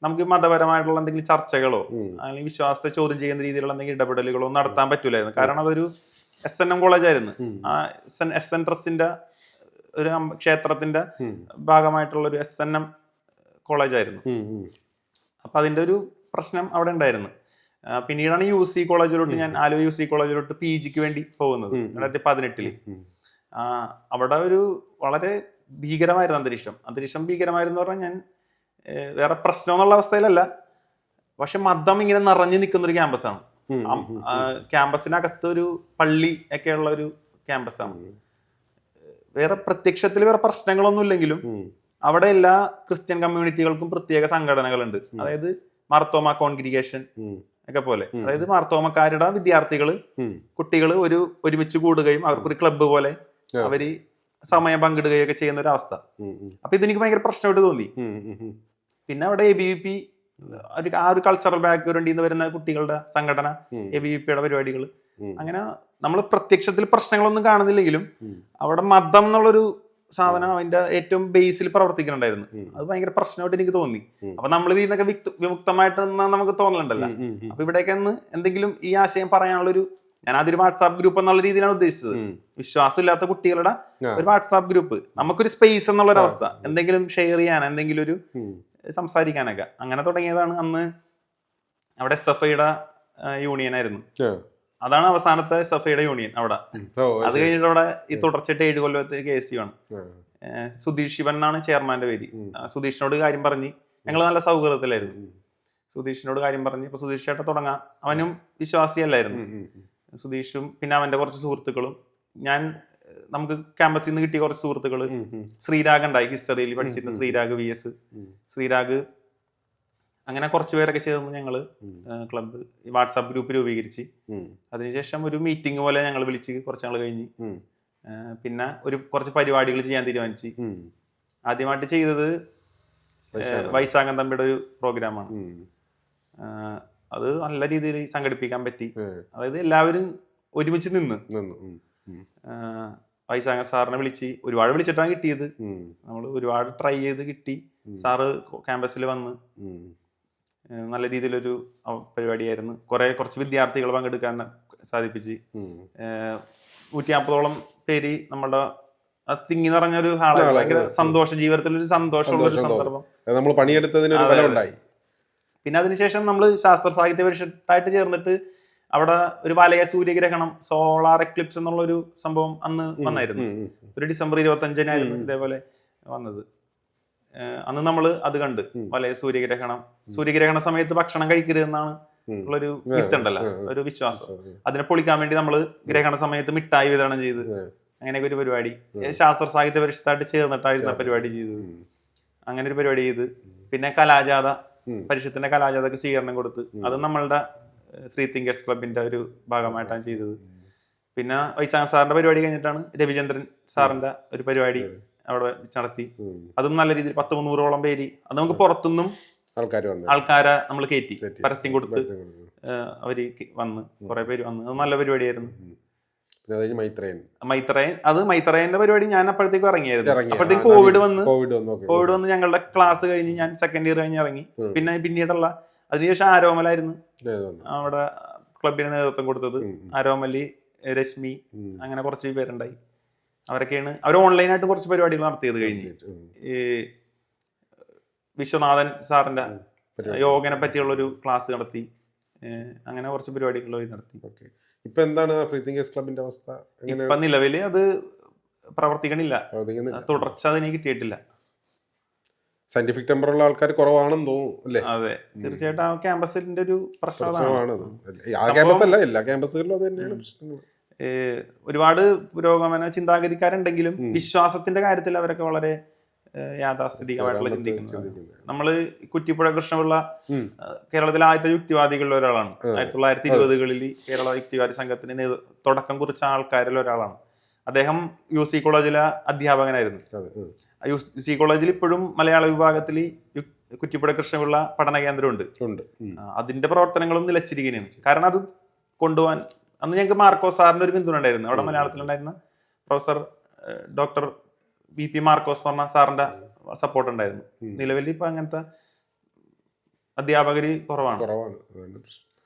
നമുക്ക് മതപരമായിട്ടുള്ള എന്തെങ്കിലും ചർച്ചകളോ അല്ലെങ്കിൽ വിശ്വാസത്തെ ചോദ്യം ചെയ്യുന്ന രീതിയിലുള്ള എന്തെങ്കിലും ഇടപെടലുകളോ നടത്താൻ പറ്റൂലായിരുന്നു. കാരണം അതൊരു SNM കോളേജായിരുന്നു. ആ SN ട്രസ്റ്റിന്റെ ഒരു ക്ഷേത്രത്തിന്റെ ഭാഗമായിട്ടുള്ള ഒരു SNM കോളേജായിരുന്നു. അപ്പൊ അതിന്റെ ഒരു പ്രശ്നം അവിടെ ഉണ്ടായിരുന്നു. പിന്നീടാണ് UC കോളേജിലോട്ട്, ഞാൻ ആലുവ UC കോളേജിലോട്ട് PGക്ക് വേണ്ടി പോകുന്നത് 2018. അവിടെ ഒരു വളരെ ഭീകരമായിരുന്നു അന്തരീക്ഷം ഭീകരമായിരുന്നു പറഞ്ഞാൽ, ഞാൻ വേറെ പ്രശ്നം എന്നുള്ള അവസ്ഥയിലല്ല, പക്ഷെ മതം ഇങ്ങനെ നിറഞ്ഞു നിൽക്കുന്ന ഒരു ക്യാമ്പസാണ്. ക്യാമ്പസിനകത്ത് ഒരു പള്ളി ഒക്കെ ഉള്ള ഒരു ക്യാമ്പസാണ്. വേറെ പ്രത്യക്ഷത്തിൽ വേറെ പ്രശ്നങ്ങളൊന്നും ഇല്ലെങ്കിലും അവിടെ എല്ലാ ക്രിസ്ത്യൻ കമ്മ്യൂണിറ്റികൾക്കും പ്രത്യേക സംഘടനകളുണ്ട്. അതായത് മാർത്തോമ കോൺഗ്രിഗേഷൻ ഒക്കെ പോലെ, അതായത് മാർത്തോമക്കാരുടെ വിദ്യാർത്ഥികള് കുട്ടികള് ഒരുമിച്ച് കൂടുകയും അവർക്കൊരു ക്ലബ്ബ് പോലെ അവര് സമയം പങ്കിടുകയൊക്കെ ചെയ്യുന്ന ഒരു അവസ്ഥ. അപ്പൊ ഇതെനിക്ക് ഭയങ്കര പ്രശ്നമായിട്ട് തോന്നി. പിന്നെ അവിടെ ABVP ആ ഒരു കൾച്ചറൽ ബാക്ക്ഗ്രൗണ്ടിൽ നിന്ന് വരുന്ന കുട്ടികളുടെ സംഘടന, ABVPയുടെ പരിപാടികൾ, അങ്ങനെ നമ്മൾ പ്രത്യക്ഷത്തിൽ പ്രശ്നങ്ങളൊന്നും കാണുന്നില്ലെങ്കിലും അവിടെ മതം എന്നുള്ളൊരു സാധനം അതിന്റെ ഏറ്റവും ബേസിൽ പ്രവർത്തിക്കുന്നുണ്ടായിരുന്നു. അത് ഭയങ്കര പ്രശ്നമായിട്ട് എനിക്ക് തോന്നി. അപ്പൊ നമ്മൾ ഇതിൽ നിന്നൊക്കെ വിമുക്തമായിട്ട് നമുക്ക് തോന്നലുണ്ടല്ലോ. അപ്പൊ ഇവിടേക്ക് എന്തെങ്കിലും ഈ ആശയം പറയാനുള്ളൊരു, ഞാൻ അതൊരു വാട്സാപ്പ് ഗ്രൂപ്പ് എന്നുള്ള രീതിയിലാണ് ഉദ്ദേശിച്ചത്. വിശ്വാസം ഇല്ലാത്ത കുട്ടികളുടെ ഒരു വാട്സാപ്പ് ഗ്രൂപ്പ്, നമുക്കൊരു സ്പേസ് എന്നുള്ളൊരവസ്ഥ, എന്തെങ്കിലും ഷെയർ ചെയ്യാൻ, എന്തെങ്കിലും ഒരു സംസാരിക്കാനൊക്കെ. അങ്ങനെ തുടങ്ങിയതാണ്. അന്ന് അവിടെ SFIയുടെ യൂണിയൻ ആയിരുന്നു. അതാണ് അവസാനത്തെ സഫയുടെ യൂണിയൻ അവിടെ. അത് കഴിഞ്ഞിട്ട് അവിടെ ഈ തുടർച്ചയായിട്ട് 7 കൊല്ലത്തെ KSU ആണ്. സുധീഷ് ശിവൻ എന്നാണ് ചെയർമാന്റെ പേര്. സുധീഷിനോട് കാര്യം പറഞ്ഞ് ഞങ്ങൾ നല്ല സൗഹൃദത്തിലായിരുന്നു. സുധീഷിനോട് കാര്യം പറഞ്ഞ് ഇപ്പൊ സുധീഷ് ചേട്ടൻ തുടങ്ങാം. അവനും വിശ്വാസിയല്ലായിരുന്നു. സുധീഷും പിന്നെ അവന്റെ കുറച്ച് സുഹൃത്തുക്കളും നമുക്ക് ക്യാമ്പസിൽ നിന്ന് കിട്ടിയ കുറച്ച് സുഹൃത്തുക്കള്. ശ്രീരാഗ് ഉണ്ടായി, ഹിസ്റ്ററിയിൽ പഠിച്ചിരുന്ന ശ്രീരാഗ് VS ശ്രീരാഗ്. അങ്ങനെ കുറച്ചു പേരൊക്കെ ചേർന്ന് ഞങ്ങള് ക്ലബ്ബ് വാട്സാപ്പ് ഗ്രൂപ്പ് രൂപീകരിച്ച് അതിനുശേഷം ഒരു മീറ്റിംഗ് പോലെ ഞങ്ങൾ വിളിച്ച് കുറച്ച് നാൾ കഴിഞ്ഞ് പിന്നെ കുറച്ച് പരിപാടികൾ ചെയ്യാൻ തീരുമാനിച്ച്. ആദ്യമായിട്ട് ചെയ്തത് വൈശാഖൻ തമ്പിയുടെ ഒരു പ്രോഗ്രാമാണ്. അത് നല്ല രീതിയിൽ സംഘടിപ്പിക്കാൻ പറ്റി. അതായത് എല്ലാവരും ഒരുമിച്ച് നിന്ന് വൈശാഖൻ സാറിനെ ഒരുപാട് വിളിച്ചിട്ടാണ് കിട്ടിയത്. നമ്മൾ ഒരുപാട് ട്രൈ ചെയ്ത് കിട്ടി. സാറ് ക്യാമ്പസിൽ വന്ന് നല്ല രീതിയിലൊരു പരിപാടിയായിരുന്നു. കുറച്ച് വിദ്യാർത്ഥികൾ പങ്കെടുക്കാൻ സാധിപ്പിച്ച് 150ഓളം പേര് നമ്മളുടെ തിങ്ങി നിറഞ്ഞൊരു ഹാള്. ഭയങ്കര സന്തോഷം, ജീവിതത്തിൽ ഒരു സന്തോഷമുള്ള ഒരു സന്ദർഭം. നമ്മൾ പണിയെടുത്തതിന് ഒരു ഫലമുണ്ടായി. പിന്നെ അതിനുശേഷം നമ്മൾ ശാസ്ത്ര സാഹിത്യ പരിഷത്തായിട്ട് ചേർന്നിട്ട് അവിടെ ഒരു വലയ സൂര്യഗ്രഹണം, സോളാർ എക്ലിപ്സ് എന്നുള്ളൊരു സംഭവം അന്ന് വന്നായിരുന്നു. ഒരു ഡിസംബർ 25-നായിരുന്നു ഇതേപോലെ വന്നത്. അന്ന് നമ്മൾ അത് കണ്ട് വലയ സൂര്യഗ്രഹണ സമയത്ത് ഭക്ഷണം കഴിക്കരുതെന്നാണ് ഉള്ളൊരു മിത്തുണ്ടല്ലോ, ഒരു വിശ്വാസം. അതിനെ പൊളിക്കാൻ വേണ്ടി നമ്മൾ ഗ്രഹണ സമയത്ത് മിഠായി വിതരണം ചെയ്ത് അങ്ങനെയൊക്കെ ഒരു പരിപാടി ശാസ്ത്ര സാഹിത്യ പരിഷത്തായിട്ട് ചേർന്നിട്ടായിരുന്നു പരിപാടി ചെയ്തത്. അങ്ങനെ ഒരു പരിപാടി ചെയ്ത് പിന്നെ കലാജാഥ, പരിഷത്തിന്റെ കലാജാഥക്ക് സ്വീകരണം കൊടുത്ത് അത് നമ്മളുടെ ഫ്രീ തിങ്കേഴ്സ് ക്ലബിന്റെ ഒരു ഭാഗമായിട്ടാണ് ചെയ്തത്. പിന്നെ വൈശാഖൻ സാറിന്റെ പരിപാടി കഴിഞ്ഞിട്ടാണ് രവിചന്ദ്രൻ സാറിന്റെ ഒരു പരിപാടി അവിടെ നടത്തി. അതും നല്ല രീതിയിൽ 100-300ഓളം പേര്. അത് നമുക്ക് പുറത്തുനിന്നും ആൾക്കാരെ നമ്മൾ കയറ്റി പരസ്യം കൊടുത്ത് അവര് വന്ന് കുറെ പേര് വന്ന്. അത് നല്ല പരിപാടിയായിരുന്നു. മൈത്രേയന്റെ പരിപാടി ഞാൻ അപ്പോഴത്തേക്കും ഇറങ്ങിയായിരുന്നു. അപ്പോഴത്തേക്ക് കോവിഡ് വന്ന് ഞങ്ങളുടെ ക്ലാസ് കഴിഞ്ഞ് ഞാൻ സെക്കൻഡ് ഇയർ കഴിഞ്ഞ് ഇറങ്ങി. പിന്നീടുള്ള അതിനുശേഷം ആരോമലായിരുന്നു അവിടെ ക്ലബിന് നേതൃത്വം കൊടുത്തത്. ആരോമലി, രശ്മി, അങ്ങനെ കുറച്ച് പേരുണ്ടായി. അവർ ഓൺലൈനായിട്ട് കുറച്ച് പരിപാടികൾ നടത്തിയത് കഴിഞ്ഞ് ഈ വിശ്വനാഥൻ സാറിന്റെ യോഗനെ പറ്റിയുള്ളൊരു ക്ലാസ് നടത്തി. അങ്ങനെ കുറച്ച് പരിപാടികൾ നടത്തി. ഇപ്പൊ എന്താണ് ഫ്രീ തിങ്കേഴ്സ് ക്ലബിന്റെ അവസ്ഥ? ഇപ്പൊ നിലവില് അത് പ്രവർത്തിക്കണില്ല. തുടർച്ച അതിന് കിട്ടിയിട്ടില്ല. സയന്റിഫിക് ടെമ്പറുള്ള ആൾക്കാർ കുറവാണെന്ന് തോന്നുന്നു അല്ലേ? അതെ, തീർച്ചയായിട്ടും ആ ക്യാമ്പസിന്റെ ഒരു പ്രശ്നമാണ്. എല്ലാ ക്യാമ്പസുകളിലും അത് തന്നെയാണ് പ്രശ്നങ്ങൾ. ഒരുപാട് പുരോഗമന ചിന്താഗതിക്കാരുണ്ടെങ്കിലും വിശ്വാസത്തിന്റെ കാര്യത്തിൽ അവരൊക്കെ വളരെ യാഥാസ്ഥിതികമായിട്ടുള്ള ചിന്തിക്കുന്നത്. നമ്മള് കുറ്റിപ്പുഴ കൃഷ്ണപിള്ള കേരളത്തിലെ ആദ്യത്തെ യുക്തിവാദികളിൽ ഒരാളാണ്. 1920കളിൽ കേരള യുക്തിവാദി സംഘത്തിന് തുടക്കം കുറിച്ച ആൾക്കാരിൽ ഒരാളാണ് അദ്ദേഹം. UC കോളേജിലെ അധ്യാപകനായിരുന്നു. UC കോളേജിൽ ഇപ്പോഴും മലയാള വിഭാഗത്തിൽ കുറ്റിപ്പുഴ കൃഷ്ണപിള്ള പഠന കേന്ദ്രമുണ്ട്. അതിന്റെ പ്രവർത്തനങ്ങളും നിലച്ചിരിക്കുകയാണ്. കാരണം അത് കൊണ്ടുപോകാൻ അന്ന് ഞങ്ങൾക്ക് മാർക്കോസ് സാറിന്റെ ഒരു പിന്തുണ ഉണ്ടായിരുന്നു. അവിടെ മലയാളത്തിലുണ്ടായിരുന്ന പ്രൊഫസർ ഡോക്ടർ VP മാർക്കോസ് എന്ന് പറഞ്ഞ സാറിന്റെ സപ്പോർട്ട് ഉണ്ടായിരുന്നു. നിലവിൽ ഇപ്പൊ അങ്ങനത്തെ അധ്യാപകര് കുറവാണ്.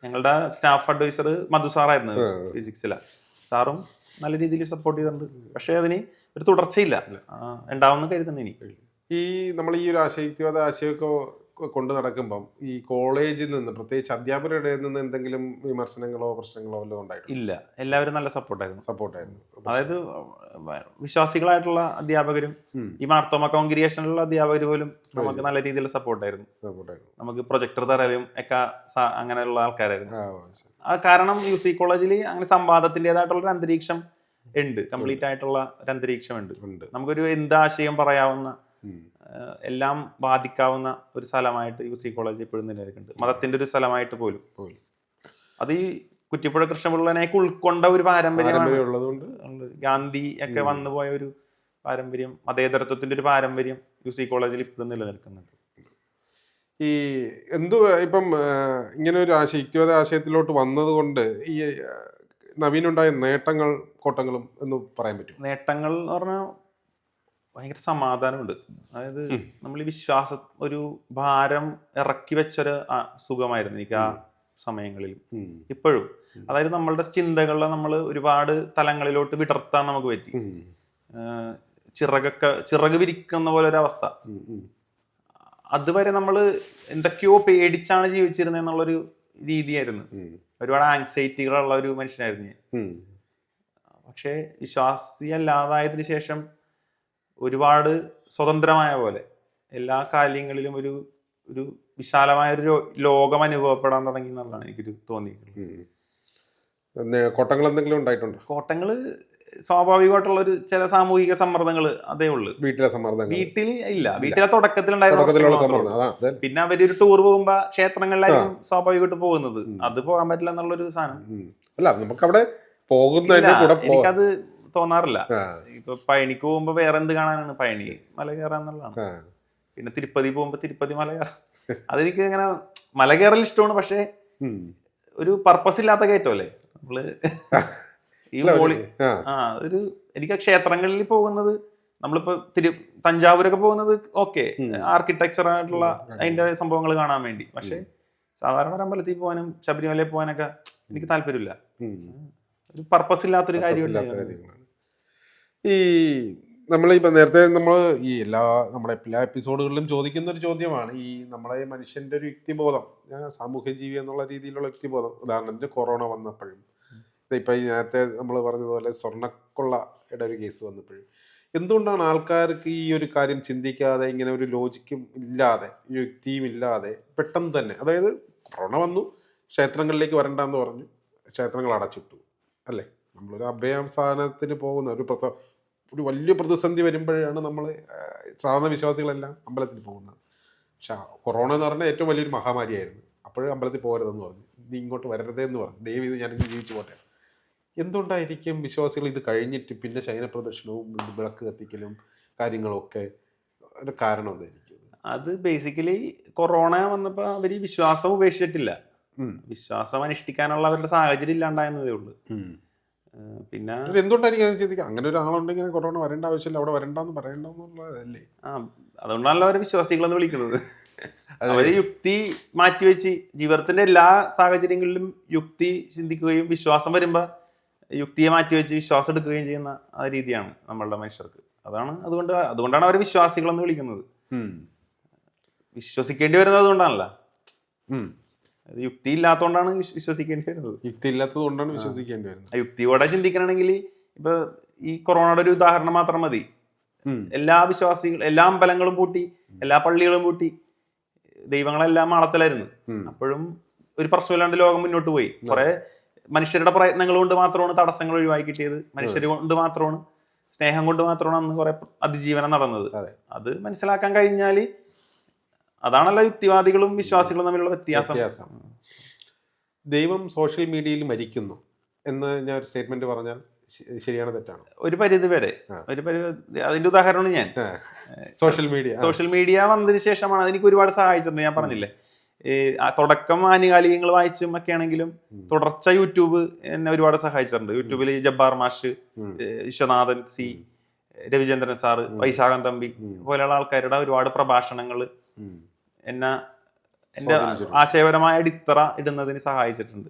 ഞങ്ങളുടെ സ്റ്റാഫ് അഡ്വൈസർ മധു സാറായിരുന്നു ഫിസിക്സിലെ. സാറും നല്ല രീതിയിൽ സപ്പോർട്ട് ചെയ്തിട്ടുണ്ട്. പക്ഷെ അതിന് ഒരു തുടർച്ചയില്ല, ഉണ്ടാവുമെന്ന് കരുതുന്നു. ഇനി ഈ നമ്മൾ ഈ ഒരു യുക്തിവാദ ആശയമൊക്കെ കൊണ്ട് നടക്കുമ്പം ഈ കോളേജിൽ നിന്ന് പ്രത്യേകിച്ച് അധ്യാപകരുടെ നിന്ന് എന്തെങ്കിലും വിമർശനങ്ങളോ പ്രശ്നങ്ങളോ വല്ലതും ഉണ്ടായിട്ടില്ല? ഇല്ല, എല്ലാവരും നല്ല സപ്പോർട്ടായിരുന്നു. അതായത് വിശ്വാസികളായിട്ടുള്ള അധ്യാപകരും ഈ മാർത്തോമ കോൺഗ്രിഗേഷനിലുള്ള അധ്യാപകർ പോലും നമുക്ക് നല്ല രീതിയിൽ സപ്പോർട്ടായിരുന്നു. നമുക്ക് പ്രൊജക്ടർ തരലും ഒക്കെ അങ്ങനെയുള്ള ആൾക്കാരായിരുന്നു. കാരണം UC കോളേജിൽ അങ്ങനെ സംവാദത്തിൻ്റെതായിട്ടുള്ള ഒരു അന്തരീക്ഷം ഉണ്ട്. കംപ്ലീറ്റ് ആയിട്ടുള്ള ഒരു അന്തരീക്ഷം ഉണ്ട്. നമുക്കൊരു എന്താശയം പറയാവുന്ന, എല്ലാം വാദിക്കാവുന്ന ഒരു സ്ഥലമായിട്ട് UC കോളേജ് എപ്പോഴും നിലനിൽക്കുന്നുണ്ട്. മതത്തിന്റെ ഒരു സ്ഥലമായിട്ട് പോലും. അത് ഈ കുറ്റിപ്പുഴ കൃഷ്ണപിള്ളനെയൊക്കെ ഉൾക്കൊണ്ട ഒരു പാരമ്പര്യമുള്ളതുകൊണ്ട് ഗാന്ധി ഒക്കെ വന്നുപോയ ഒരു പാരമ്പര്യം, മതേതരത്വത്തിന്റെ ഒരു പാരമ്പര്യം UC കോളേജിൽ ഇപ്പോഴും നിലനിൽക്കുന്നുണ്ട്. ഈ ഇപ്പം ഇങ്ങനെ ഒരു യുക്തിവാദ ആശയത്തിലോട്ട് വന്നത് കൊണ്ട് ഈ നവീനുണ്ടായ നേട്ടങ്ങൾ കോട്ടങ്ങളും എന്ന് പറയാൻ പറ്റും? നേട്ടങ്ങൾ എന്ന് പറഞ്ഞാൽ ഭയങ്കര സമാധാനമുണ്ട്. അതായത് നമ്മൾ ഈ വിശ്വാസം ഒരു ഭാരം ഇറക്കി വെച്ചൊരു സുഖമായിരുന്നു എനിക്ക് ആ സമയങ്ങളിലും ഇപ്പോഴും. അതായത് നമ്മളുടെ ചിന്തകളെ നമ്മൾ ഒരുപാട് തലങ്ങളിലോട്ട് വിടർത്താൻ നമുക്ക് പറ്റി. ചിറക് വിരിക്കുന്ന പോലെ ഒരു അവസ്ഥ. അതുവരെ നമ്മൾ എന്തൊക്കെയോ പേടിച്ചാണ് ജീവിച്ചിരുന്നത് എന്നുള്ളൊരു രീതിയായിരുന്നു. ഒരുപാട് ആങ്സൈറ്റികളുള്ള ഒരു മനുഷ്യനായിരുന്നു ഞാൻ. പക്ഷേ വിശ്വാസിയല്ലാതായതിനു ശേഷം ഒരുപാട് സ്വതന്ത്രമായ പോലെ എല്ലാ കാര്യങ്ങളിലും ഒരു ഒരു വിശാലമായ ഒരു ലോകം അനുഭവപ്പെടാൻ തുടങ്ങി എന്നുള്ളതാണ് എനിക്കൊരു തോന്നിയിട്ടുള്ളത്. കോട്ടങ്ങൾ എന്തെങ്കിലും ഉണ്ടായിട്ടുണ്ടോ? കോട്ടങ്ങള് സ്വാഭാവികമായിട്ടുള്ള ഒരു ചില സാമൂഹിക സമ്മർദ്ദങ്ങൾ അതേ ഉള്ളു. വീട്ടിലെ സമ്മർദ്ദങ്ങൾ വീട്ടിൽ ഇല്ല, വീട്ടിലെ തുടക്കത്തിലുണ്ടായിരുന്ന. പിന്നെ അവരൊരു ടൂർ പോകുമ്പോ ക്ഷേത്രങ്ങളിലായിരിക്കും സ്വാഭാവികമായിട്ട് പോകുന്നത്. അത് പോകാൻ പറ്റില്ല എന്നുള്ളൊരു സാധനം അല്ല, നമുക്ക് അവിടെ പോകുന്ന എനിക്കത് തോന്നാറില്ല. ഇപ്പൊ പഴനിക്ക് പോകുമ്പോ വേറെ എന്ത് കാണാനാണ്? പഴനി മല കയറാന്നുള്ളതാണ്. പിന്നെ തിരുപ്പതി പോകുമ്പോ തിരുപ്പതി മല കയറാം. അതെനിക്ക് ഇങ്ങനെ മല കയറൽ ഇഷ്ടമാണ്, പക്ഷെ ഒരു പർപ്പസ് ഇല്ലാത്ത കയറ്റമല്ലേ നമ്മള് ഈ മോളി. ഒരു എനിക്ക് ക്ഷേത്രങ്ങളിൽ പോകുന്നത്, നമ്മളിപ്പോ തഞ്ചാവൂരൊക്കെ പോകുന്നത് ഓക്കെ, ആർക്കിടെക്ചർ ആയിട്ടുള്ള അതിന്റെ സംഭവങ്ങൾ കാണാൻ വേണ്ടി. പക്ഷെ സാധാരണ ഒരു അമ്പലത്തിൽ പോകാനും ശബരിമലയിൽ പോകാനൊക്കെ എനിക്ക് താല്പര്യമില്ല. ഒരു പർപ്പസ് ഇല്ലാത്തൊരു കാര്യമില്ല. ഈ നമ്മളിപ്പോൾ നേരത്തെ നമ്മൾ ഈ നമ്മുടെ എല്ലാ എപ്പിസോഡുകളിലും ചോദിക്കുന്ന ഒരു ചോദ്യമാണ് ഈ നമ്മളെ മനുഷ്യൻ്റെ ഒരു യുക്തിബോധം, സാമൂഹ്യ ജീവി എന്നുള്ള രീതിയിലുള്ള യുക്തിബോധം. ഉദാഹരണത്തിന് കൊറോണ വന്നപ്പോഴും, ഇപ്പം ഈ നേരത്തെ നമ്മൾ പറഞ്ഞതുപോലെ സ്വർണ്ണക്കൊള്ളയുടെ ഒരു കേസ് വന്നപ്പോഴും, എന്തുകൊണ്ടാണ് ആൾക്കാർക്ക് ഈ ഒരു കാര്യം ചിന്തിക്കാതെ, ഇങ്ങനെ ഒരു ലോജിക്കും ഇല്ലാതെ, യുക്തിയും ഇല്ലാതെ പെട്ടെന്ന് തന്നെ, അതായത് കൊറോണ വന്നു, ക്ഷേത്രങ്ങളിലേക്ക് വരണ്ടെന്ന് പറഞ്ഞു, ക്ഷേത്രങ്ങൾ അടച്ചിട്ടു അല്ലേ? നമ്മളൊരു അഭയസ്ഥാനത്തിന് പോകുന്ന ഒരു വലിയ പ്രതിസന്ധി വരുമ്പോഴാണ് നമ്മൾ സാധാരണ വിശ്വാസികളെല്ലാം അമ്പലത്തിൽ പോകുന്നത്. പക്ഷെ കൊറോണ എന്ന് പറഞ്ഞാൽ ഏറ്റവും വലിയൊരു മഹാമാരിയായിരുന്നു. അപ്പോഴും അമ്പലത്തിൽ പോകരുതെന്ന് പറഞ്ഞു, നീ ഇങ്ങോട്ട് വരരുതേ എന്ന് പറഞ്ഞു, ദൈവം ഇത് ഞാനിങ്ങനെ ജീവിച്ചു പോട്ടെ. എന്തുകൊണ്ടായിരിക്കും വിശ്വാസികൾ ഇത് കഴിഞ്ഞിട്ട് പിന്നെ ശയനപ്രദർശനവും വിളക്ക് കത്തിക്കലും കാര്യങ്ങളൊക്കെ ഒരു കാരണം എന്തായിരിക്കും? അത് ബേസിക്കലി കൊറോണ വന്നപ്പോൾ അവർ വിശ്വാസം ഉപേക്ഷിച്ചിട്ടില്ല. വിശ്വാസം അനുഷ്ഠിക്കാനുള്ള അവരുടെ സാഹചര്യം ഇല്ലാണ്ടായെന്നതേ ഉള്ളൂ. പിന്നെ എന്തുകൊണ്ടായിരിക്കും അങ്ങനെ ഒരു ആളുണ്ടെങ്കിൽ കൊറോണ വരേണ്ട ആവശ്യമില്ല, അവിടെ വരണ്ടെന്ന് പറയണ്ടെന്നുള്ളതല്ലേ? അതുകൊണ്ടാണല്ലോ അവരെ വിശ്വാസികളെന്ന് വിളിക്കുന്നത്. അവര് യുക്തി മാറ്റിവെച്ച് ജീവിതത്തിന്റെ എല്ലാ സാഹചര്യങ്ങളിലും യുക്തി ചിന്തിക്കുകയും വിശ്വാസം വരുമ്പോ യുക്തിയെ മാറ്റിവെച്ച് വിശ്വാസം എടുക്കുകയും ചെയ്യുന്ന ആ രീതിയാണ് നമ്മളുടെ മനുഷ്യർക്ക്. അതുകൊണ്ടാണ് അവരെ വിശ്വാസികളെന്ന് വിളിക്കുന്നത്. വിശ്വസിക്കേണ്ടി വരുന്നത് അതുകൊണ്ടാണല്ലോ. യുക്തി ഇല്ലാത്തതുകൊണ്ടാണ് വിശ്വസിക്കേണ്ടി വരുന്നത്. യുക്തി ഇല്ലാത്തത് കൊണ്ടാണ് വിശ്വസിക്കേണ്ടി വരുന്നത്. യുക്തിയോടെ ചിന്തിക്കണമെങ്കിൽ ഇപ്പൊ ഈ കൊറോണയുടെ ഒരു ഉദാഹരണം മാത്രം മതി. എല്ലാ അമ്പലങ്ങളും പൂട്ടി, എല്ലാ പള്ളികളും പൂട്ടി, ദൈവങ്ങളെല്ലാം മാളത്തിലായിരുന്നു. അപ്പോഴും ഒരു പ്രശ്നമില്ലാണ്ട് ലോകം മുന്നോട്ട് പോയി. കുറെ മനുഷ്യരുടെ പ്രയത്നങ്ങൾ കൊണ്ട് മാത്രമാണ് തടസ്സങ്ങൾ ഒഴിവാക്കി കിട്ടിയത്. മനുഷ്യർ കൊണ്ട് മാത്രമാണ്, സ്നേഹം കൊണ്ട് മാത്രമാണ് അന്ന് കുറെ അതിജീവനം നടന്നത്. അത് മനസ്സിലാക്കാൻ കഴിഞ്ഞാല് അതാണല്ലോ യുക്തിവാദികളും വിശ്വാസികളും തമ്മിലുള്ള വ്യത്യാസം. ദൈവം സോഷ്യൽ മീഡിയയിൽ മരിക്കുന്നു എന്ന് ഞാൻ ഒരു സ്റ്റേറ്റ്മെന്റ് പറഞ്ഞാൽ ശരിയാണ് തെറ്റാണ്? ഒരു പരിധി വരെ. അതിന്റെ ഉദാഹരണമാണ് ഞാൻ. സോഷ്യൽ മീഡിയ വന്നതിന് ശേഷമാണ് അതെനിക്ക് ഒരുപാട് സഹായിച്ചിട്ടുണ്ട്. ഞാൻ പറഞ്ഞില്ലേ, തുടക്കം ആനുകാലികങ്ങൾ വായിച്ചും ഒക്കെ ആണെങ്കിലും തുടർച്ച യൂട്യൂബ് എന്നെ ഒരുപാട് സഹായിച്ചിട്ടുണ്ട്. യൂട്യൂബിൽ ജബ്ബാർ മാഷ്, വിശ്വനാഥൻ സി, രവിചന്ദ്രൻ സാറ്, വൈശാഖൻ തമ്പി പോലെയുള്ള ആൾക്കാരുടെ ഒരുപാട് പ്രഭാഷണങ്ങൾ എന്റെ ആശയപരമായ അടിത്തറ ഇടുന്നതിന് സഹായിച്ചിട്ടുണ്ട്.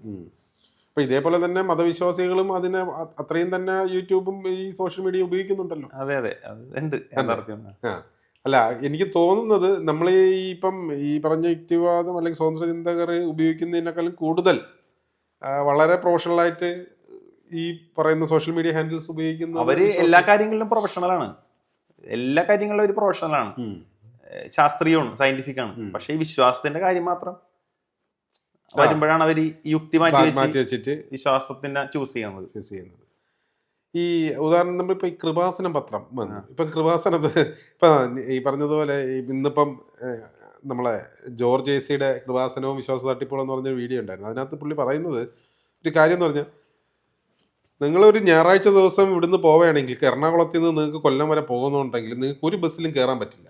അപ്പൊ ഇതേപോലെ തന്നെ മതവിശ്വാസികളും അതിനെ അത്രയും തന്നെ യൂട്യൂബും ഈ സോഷ്യൽ മീഡിയ ഉപയോഗിക്കുന്നുണ്ടല്ലോ. അതെ ഉണ്ട്. അല്ല, എനിക്ക് തോന്നുന്നത് നമ്മൾ ഇപ്പം ഈ പറഞ്ഞ യുക്തിവാദം അല്ലെങ്കിൽ സ്വതന്ത്ര ചിന്തകർ ഉപയോഗിക്കുന്നതിനേക്കാളും കൂടുതൽ വളരെ പ്രൊഫഷണലായിട്ട് ഈ പറയുന്ന സോഷ്യൽ മീഡിയ ഹാൻഡിൽസ് ഉപയോഗിക്കുന്ന അവര് എല്ലാ കാര്യങ്ങളിലും പ്രൊഫഷണലാണ്. എല്ലാ കാര്യങ്ങളിലും ഒരു പ്രൊഫഷണലാണ്, ശാസ്ത്രീയമാണ്, സയന്റിഫിക് ആണ്. പക്ഷെ ഈ വിശ്വാസത്തിന്റെ കാര്യം മാത്രം വരുമ്പോഴാണ് അവർ യുക്തി മാറ്റി വെച്ചിട്ട് വിശ്വാസത്തിന്റെ ചൂസ് ചെയ്യുന്നത്. ഈ ഉദാഹരണം നമ്മളിപ്പോ ഈ കൃപാസനം പത്രം വന്നു. ഇപ്പം കൃപാസനം ഇപ്പൊ ഈ പറഞ്ഞതുപോലെ ഇന്നിപ്പം നമ്മളെ ജോർജ് ജേസിയുടെ കൃപാസനവും വിശ്വാസ തട്ടിപ്പുകളും എന്ന് പറഞ്ഞൊരു വീഡിയോ ഉണ്ടായിരുന്നു. അതിനകത്ത് പുള്ളി പറയുന്നത് ഒരു കാര്യം എന്ന് പറഞ്ഞാൽ, നിങ്ങളൊരു ഞായറാഴ്ച ദിവസം ഇവിടുന്ന് പോവുകയാണെങ്കിൽ എറണാകുളത്ത് നിന്ന് നിങ്ങൾക്ക് കൊല്ലം വരെ പോകുന്നുണ്ടെങ്കിൽ നിങ്ങൾക്ക് ഒരു ബസ്സിലും കയറാൻ പറ്റില്ല.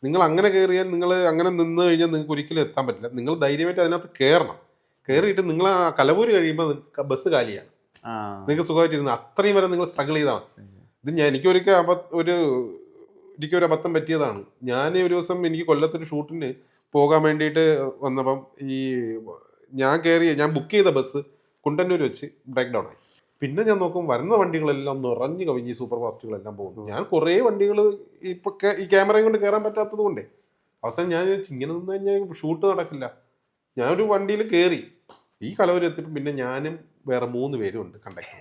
നിങ്ങൾ അങ്ങനെ കയറിയാൽ, നിങ്ങൾ അങ്ങനെ നിന്ന് കഴിഞ്ഞാൽ നിങ്ങൾക്ക് ഒരിക്കലും എത്താൻ പറ്റില്ല. നിങ്ങൾ ധൈര്യമായിട്ട് അതിനകത്ത് കയറണം. കയറിയിട്ട് നിങ്ങൾ ആ കലവൂര് കഴിയുമ്പോൾ ബസ് കാലിയാണ്, നിങ്ങൾക്ക് സുഖമായിട്ടിരുന്നു. അത്രയും വരെ നിങ്ങൾ സ്ട്രഗിൾ ചെയ്താൽ മതി. ഇത് എനിക്കൊരു അബദ്ധം പറ്റിയതാണ്. ഞാൻ ഒരു ദിവസം എനിക്ക് കൊല്ലത്തൊരു ഷൂട്ടിന് പോകാൻ വേണ്ടിയിട്ട് വന്നപ്പം ഞാൻ ബുക്ക് ചെയ്ത ബസ് കുണ്ടന്നൂർ വെച്ച് ബ്രേക്ക് ഡൗൺ ആയി. പിന്നെ ഞാൻ നോക്കും വരുന്ന വണ്ടികളെല്ലാം നിറഞ്ഞു കവിഞ്ഞ് സൂപ്പർ ഫാസ്റ്റുകളെല്ലാം പോകുന്നു. ഞാൻ കുറേ വണ്ടികൾ ഇപ്പൊ ഈ ക്യാമറയും കൊണ്ട് കയറാൻ പറ്റാത്തത് കൊണ്ടേ അവസാനം ഞാൻ ഇങ്ങനെ നിന്ന് കഴിഞ്ഞാൽ ഷൂട്ട് നടക്കില്ല. ഞാനൊരു വണ്ടിയിൽ കയറി, ഈ കലവൂർ എത്തിയപ്പോൾ പിന്നെ ഞാനും വേറെ 3 പേരും ഉണ്ട് കണ്ടക്ടർ.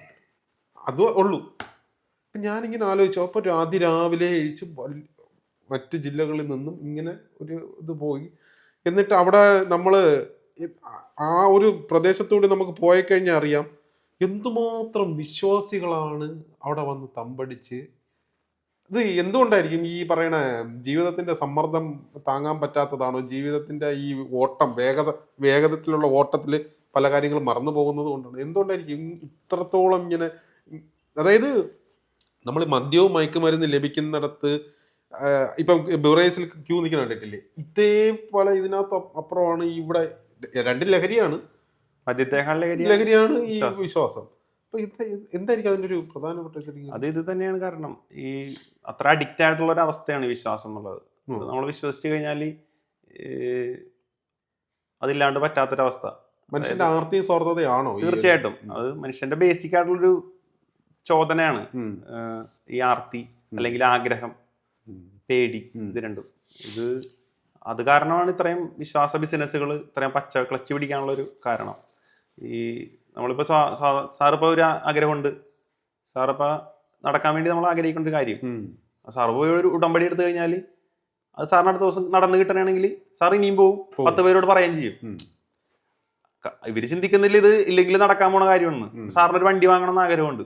അത് ഉള്ളൂ. അപ്പം ഞാനിങ്ങനെ ആലോചിച്ചു, അപ്പോൾ അതിരാവിലെ എഴിച്ച് മറ്റ് ജില്ലകളിൽ നിന്നും ഇങ്ങനെ ഒരു ഇത് പോയി. എന്നിട്ട് അവിടെ നമ്മൾ ആ ഒരു പ്രദേശത്തൂടെ നമുക്ക് പോയി കഴിഞ്ഞാൽ അറിയാം എന്തുമാത്രം വിശ്വാസികളാണ് അവിടെ വന്ന് തമ്പടിച്ച്. ഇത് എന്തുകൊണ്ടായിരിക്കും ഈ പറയണ ജീവിതത്തിന്റെ സമ്മർദ്ദം താങ്ങാൻ പറ്റാത്തതാണോ, ജീവിതത്തിന്റെ ഈ ഓട്ടം വേഗത്തിലുള്ള ഓട്ടത്തിൽ പല കാര്യങ്ങളും മറന്നു പോകുന്നത് കൊണ്ടാണ്, എന്തുകൊണ്ടായിരിക്കും ഇത്രത്തോളം ഇങ്ങനെ? അതായത് നമ്മൾ മദ്യവും മയക്കുമരുന്ന് ലഭിക്കുന്നിടത്ത് ഇപ്പം ബിവറേജിൽ ക്യൂ നിൽക്കുന്ന കണ്ടിട്ടില്ലേ, ഇതേപോലെ ഇതിനകത്ത് അപ്പുറമാണ് ഇവിടെ. രണ്ടും ലഹരിയാണ്, മദ്യത്തേക്കാൾ ലഹരിയാണ് ഈ വിശ്വാസം. അപ്പൊ എന്തായിരിക്കും അതിന്റെ ഒരു പ്രധാനപ്പെട്ട? അത് ഇത് തന്നെയാണ് കാരണം. ഈ അത്ര അഡിക്റ്റ് ആയിട്ടുള്ള ഒരു അവസ്ഥയാണ് ഈ വിശ്വാസം എന്നുള്ളത്. നമ്മൾ വിശ്വസിച്ച് കഴിഞ്ഞാൽ അതില്ലാണ്ട് പറ്റാത്തൊരവസ്ഥ. മനുഷ്യന്റെ ആർത്തി സ്വാർത്ഥതയാണോ? തീർച്ചയായിട്ടും അത് മനുഷ്യന്റെ ബേസിക് ആയിട്ടുള്ളൊരു ചോദനയാണ് ഈ ആർത്തി, അല്ലെങ്കിൽ ആഗ്രഹം, പേടി. ഇത് രണ്ടും. അത് കാരണമാണ് ഇത്രയും വിശ്വാസ ബിസിനസ്സുകൾ ഇത്രയും ക്ലച്ച് പിടിക്കാനുള്ള ഒരു കാരണം. ഈ നമ്മളിപ്പോൾ സാറിപ്പോൾ ഒരു ആഗ്രഹമുണ്ട്, സാറിപ്പോൾ നടക്കാൻ വേണ്ടി നമ്മൾ ആഗ്രഹിക്കേണ്ട ഒരു കാര്യം, സാറ് പോയി ഒരു ഉടമ്പടി എടുത്തു കഴിഞ്ഞാൽ അത് സാറിന് അടുത്ത ദിവസം നടന്നു കിട്ടണമെങ്കിൽ സാർ ഇനിയും പോവും, 10 പേരോട് പറയുകയും ചെയ്യും. ഇവര് ചിന്തിക്കുന്നില്ല ഇത് ഇല്ലെങ്കിൽ നടക്കാൻ പോണ കാര്യമാണ്. സാറിനൊരു വണ്ടി വാങ്ങണമെന്ന് ആഗ്രഹമുണ്ട്,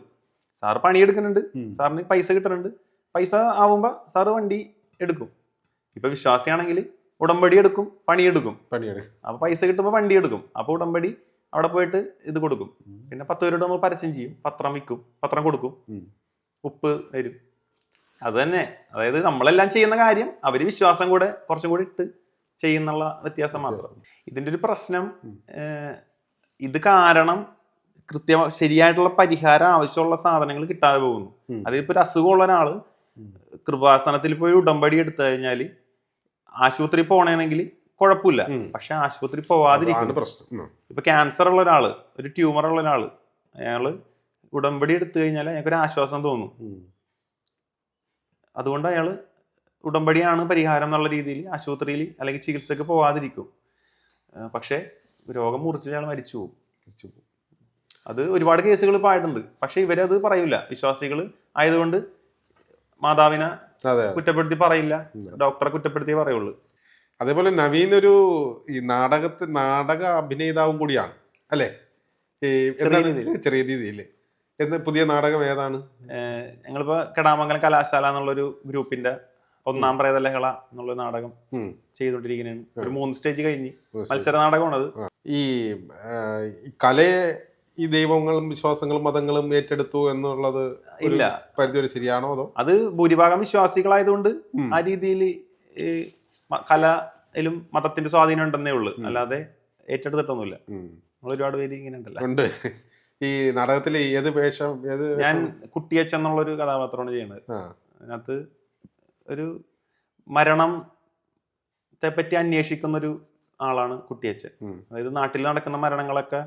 സാറ് പണിയെടുക്കുന്നുണ്ട്, സാറിന് പൈസ കിട്ടുന്നുണ്ട്, പൈസ ആവുമ്പോൾ സാറ് വണ്ടി എടുക്കും. ഇപ്പൊ വിശ്വാസിയാണെങ്കിൽ ഉടമ്പടി എടുക്കും, പണിയെടുക്കും. അപ്പൊ പൈസ കിട്ടുമ്പോൾ വണ്ടി എടുക്കും, അപ്പൊ ഉടമ്പടി അവിടെ പോയിട്ട് ഇത് കൊടുക്കും. പിന്നെ 10 പേരോട് നമ്മൾ പരസ്യം ചെയ്യും, പത്രം വിൽക്കും, പത്രം കൊടുക്കും, ഉപ്പ് തരും. അത് തന്നെ. അതായത് നമ്മളെല്ലാം ചെയ്യുന്ന കാര്യം അവര് വിശ്വാസം കൂടെ കുറച്ചും കൂടി ഇട്ട് ചെയ്യുന്നുള്ള വ്യത്യാസം മാത്രം. ഇതിന്റെ ഒരു പ്രശ്നം ഇത് കാരണം ശരിയായിട്ടുള്ള പരിഹാരം ആവശ്യമുള്ള സാധനങ്ങൾ കിട്ടാതെ പോകുന്നു. അതിപ്പോ ഒരു അസുഖമുള്ള ഒരാള് കൃപാസനത്തിൽ പോയി ഉടമ്പടി എടുത്തു കഴിഞ്ഞാല് ആശുപത്രി പോകണമെങ്കിൽ കുഴപ്പമില്ല, പക്ഷെ ആശുപത്രി പോവാതിരിക്കുന്നു പ്രശ്നം. ഇപ്പൊ ക്യാൻസർ ഉള്ള ഒരാള്, ഒരു ട്യൂമർ ഉള്ള ഒരാള്, അയാള് ഉടമ്പടി എടുത്തു കഴിഞ്ഞാൽ അയാൾക്കൊരു ആശ്വാസം തോന്നും. അതുകൊണ്ട് അയാള് ഉടമ്പടിയാണ് പരിഹാരം എന്നുള്ള രീതിയിൽ ആശുപത്രിയിൽ അല്ലെങ്കിൽ ചികിത്സക്ക് പോവാതിരിക്കും. പക്ഷെ രോഗം മുറിച്ച് അയാൾ മരിച്ചു പോകും. അത് ഒരുപാട് കേസുകൾ ഇപ്പോൾ ആയിട്ടുണ്ട്. പക്ഷെ ഇവരത് പറയൂല. വിശ്വാസികൾ ആയതുകൊണ്ട് മാതാവിനെ കുറ്റപ്പെടുത്തി പറയില്ല, ഡോക്ടറെ കുറ്റപ്പെടുത്തി പറയുള്ളൂ. അതേപോലെ നവീൻ ഒരു ഈ നാടക അഭിനേതാവും കൂടിയാണ് അല്ലേ? ചെറിയ രീതിയിൽ. പുതിയ നാടകം ഏതാണ്? ഞങ്ങളിപ്പോ കെടാമംഗലം കലാശാല എന്നുള്ളൊരു ഗ്രൂപ്പിന്റെ 1-ാം പ്രേതലഹള എന്നുള്ള നാടകം ചെയ്തുകൊണ്ടിരിക്കുന്നതാണ്. ഒരു 3 സ്റ്റേജ് കഴിഞ്ഞ് മത്സര നാടകമാണത്. ഈ കലയെ ഈ ദൈവങ്ങളും വിശ്വാസങ്ങളും മതങ്ങളും ഏറ്റെടുത്തു എന്നുള്ളത് ഇല്ല, പരിധി വരെ ശരിയാണോ? അതോ അത് ഭൂരിഭാഗം വിശ്വാസികളായതുകൊണ്ട് ആ രീതിയിൽ കലയിലും മതത്തിന്റെ സ്വാധീനം ഉണ്ടെന്നേ ഉള്ളൂ, അല്ലാതെ ഏറ്റെടുത്തിട്ടൊന്നുമില്ല. നമ്മൾ ഒരുപാട് പേര് ഇങ്ങനെ ഉണ്ടല്ലോ. ഈ നാടകത്തിൽ ഏത് വേഷം? ഞാൻ കുട്ടിയച്ഛൻ എന്നുള്ളൊരു കഥാപാത്രമാണ് ചെയ്യുന്നത്. അതിനകത്ത് ഒരു മരണത്തെ പറ്റി അന്വേഷിക്കുന്നൊരു ആളാണ് കുട്ടിയച്ഛൻ. അതായത് നാട്ടിൽ നടക്കുന്ന മരണങ്ങളൊക്കെ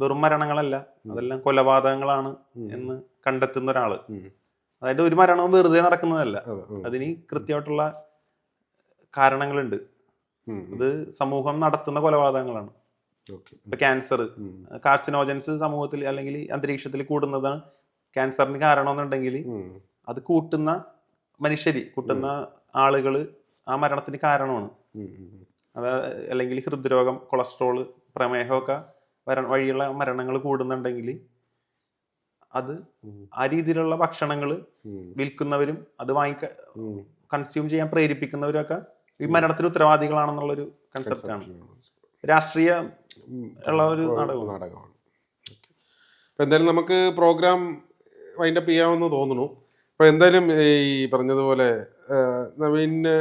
വെറും മരണങ്ങളല്ല, അതെല്ലാം കൊലപാതകങ്ങളാണ് എന്ന് കണ്ടെത്തുന്ന ഒരാള്. അതായത് ഒരു മരണവും വെറുതെ നടക്കുന്നതല്ല, അതിന് കൃത്യമായിട്ടുള്ള കാരണങ്ങളുണ്ട്. ഇത് സമൂഹം നടത്തുന്ന കൊലപാതകങ്ങളാണ്. ഇപ്പൊ ക്യാൻസർ, കാർസിനോജൻസ് സമൂഹത്തിൽ അല്ലെങ്കിൽ അന്തരീക്ഷത്തിൽ കൂടുന്നതാണ് ക്യാൻസറിന് കാരണമെന്നുണ്ടെങ്കിൽ അത് കൂട്ടുന്ന കൂട്ടുന്ന ആളുകള് ആ മരണത്തിന് കാരണമാണ്. അത് അല്ലെങ്കിൽ ഹൃദ്രോഗം, കൊളസ്ട്രോള്, പ്രമേഹമൊക്കെ വഴിയുള്ള മരണങ്ങൾ കൂടുന്നുണ്ടെങ്കിൽ അത് ആ രീതിയിലുള്ള ഭക്ഷണങ്ങൾ വിൽക്കുന്നവരും അത് കൺസ്യൂം ചെയ്യാൻ പ്രേരിപ്പിക്കുന്നവരും ഒക്കെ ഈ മരണത്തിന് ഉത്തരവാദികളാണെന്നുള്ളൊരു കൺസെപ്റ്റാണ്. രാഷ്ട്രീയ ഉള്ള ഒരു നാടകമാണ്. അപ്പൊ എന്തായാലും നമുക്ക് പ്രോഗ്രാം വൈൻഡപ്പ് ചെയ്യാമെന്ന് തോന്നുന്നു. അപ്പൊ എന്തായാലും ഈ പറഞ്ഞതുപോലെ നവീന്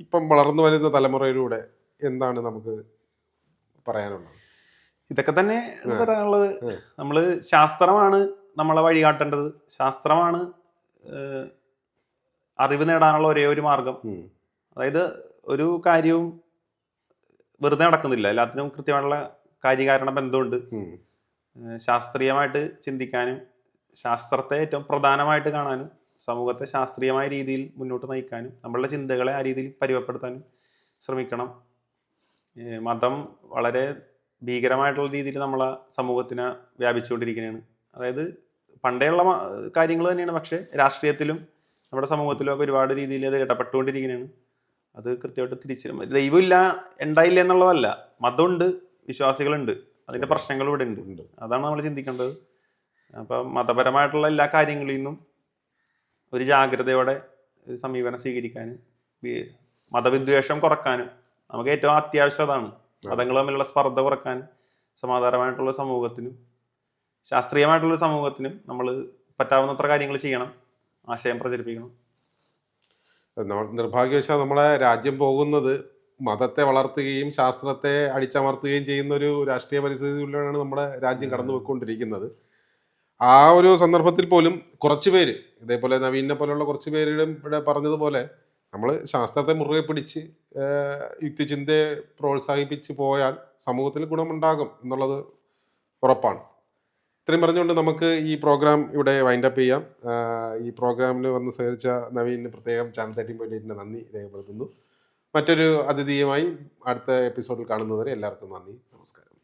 ഇപ്പം വളർന്നു വരുന്ന തലമുറയിലൂടെ എന്താണ് നമുക്ക് പറയാനുള്ളത്? ഇതൊക്കെ തന്നെ പറയാനുള്ളത്. നമ്മള് ശാസ്ത്രമാണ് നമ്മളെ വഴികാട്ടേണ്ടത്. ശാസ്ത്രമാണ് അറിവ് നേടാനുള്ള ഒരേ ഒരു മാർഗം. അതായത് ഒരു കാര്യവും വെറുതെ നടക്കുന്നില്ല, എല്ലാത്തിനും കൃത്യമായിട്ടുള്ള കാര്യകാരണ ബന്ധമുണ്ട്. ശാസ്ത്രീയമായിട്ട് ചിന്തിക്കാനും ശാസ്ത്രത്തെ ഏറ്റവും പ്രധാനമായിട്ട് കാണാനും സമൂഹത്തെ ശാസ്ത്രീയമായ രീതിയിൽ മുന്നോട്ട് നയിക്കാനും നമ്മളുടെ ചിന്തകളെ ആ രീതിയിൽ പരിവപ്പെടുത്താനും ശ്രമിക്കണം. മതം വളരെ ഭീകരമായിട്ടുള്ള രീതിയിൽ നമ്മളെ സമൂഹത്തിനെ വ്യാപിച്ചുകൊണ്ടിരിക്കുകയാണ്. അതായത് പണ്ടേയുള്ള കാര്യങ്ങൾ തന്നെയാണ്, പക്ഷേ രാഷ്ട്രീയത്തിലും നമ്മുടെ സമൂഹത്തിലും ഒക്കെ ഒരുപാട് രീതിയിൽ അത് ഇടപെട്ടുകൊണ്ടിരിക്കുകയാണ്. അത് കൃത്യമായിട്ട് ദൈവം ഉണ്ടായില്ല എന്നുള്ളതല്ല, മതമുണ്ട്, വിശ്വാസികളുണ്ട്, അതിന്റെ പ്രശ്നങ്ങൾ ഇവിടെ ഉണ്ട്. അതാണ് നമ്മൾ ചിന്തിക്കേണ്ടത്. അപ്പം മതപരമായിട്ടുള്ള എല്ലാ കാര്യങ്ങളിൽ നിന്നും ഒരു ജാഗ്രതയോടെ ഒരു സമീപനം സ്വീകരിക്കാനും മതവിദ്വേഷം കുറക്കാനും നമുക്ക് ഏറ്റവും അത്യാവശ്യം അതാണ്. മതങ്ങൾ തമ്മിലുള്ള സ്പർദ്ധ കുറക്കാനും സമാധാനമായിട്ടുള്ള സമൂഹത്തിനും ശാസ്ത്രീയമായിട്ടുള്ള സമൂഹത്തിനും നമ്മൾ പറ്റാവുന്നത്ര കാര്യങ്ങൾ ചെയ്യണം, ആശയം പ്രചരിപ്പിക്കണം. നിർഭാഗ്യവശാൽ നമ്മളെ രാജ്യം പോകുന്നത് മതത്തെ വളർത്തുകയും ശാസ്ത്രത്തെ അടിച്ചമർത്തുകയും ചെയ്യുന്ന ഒരു രാഷ്ട്രീയ പരിസ്ഥിതിയിലൂടെയാണ് നമ്മുടെ രാജ്യം കടന്നു പോയിക്കൊണ്ടിരിക്കുന്നത്. ആ ഒരു സന്ദർഭത്തിൽ പോലും കുറച്ച് പേര്, ഇതേപോലെ നവീനെ പോലെയുള്ള കുറച്ച് പേരുടെ ഇവിടെ പറഞ്ഞതുപോലെ നമ്മൾ ശാസ്ത്രത്തെ മുറുകെ പിടിച്ച് യുക്തിചിന്തയെ പ്രോത്സാഹിപ്പിച്ച് പോയാൽ സമൂഹത്തിൽ ഗുണമുണ്ടാകും എന്നുള്ളത് ഉറപ്പാണ്. ഇത്രയും പറഞ്ഞുകൊണ്ട് നമുക്ക് ഈ പ്രോഗ്രാം ഇവിടെ വൈൻഡപ്പ് ചെയ്യാം. ഈ പ്രോഗ്രാമിൽ വന്ന് സഹകരിച്ച നവീന് പ്രത്യേകം ചാനൽ 13.8 നന്ദി രേഖപ്പെടുത്തുന്നു. മറ്റൊരു അതിഥിയുമായി അടുത്ത എപ്പിസോഡിൽ കാണുന്നതുവരെ എല്ലാവർക്കും നന്ദി, നമസ്കാരം.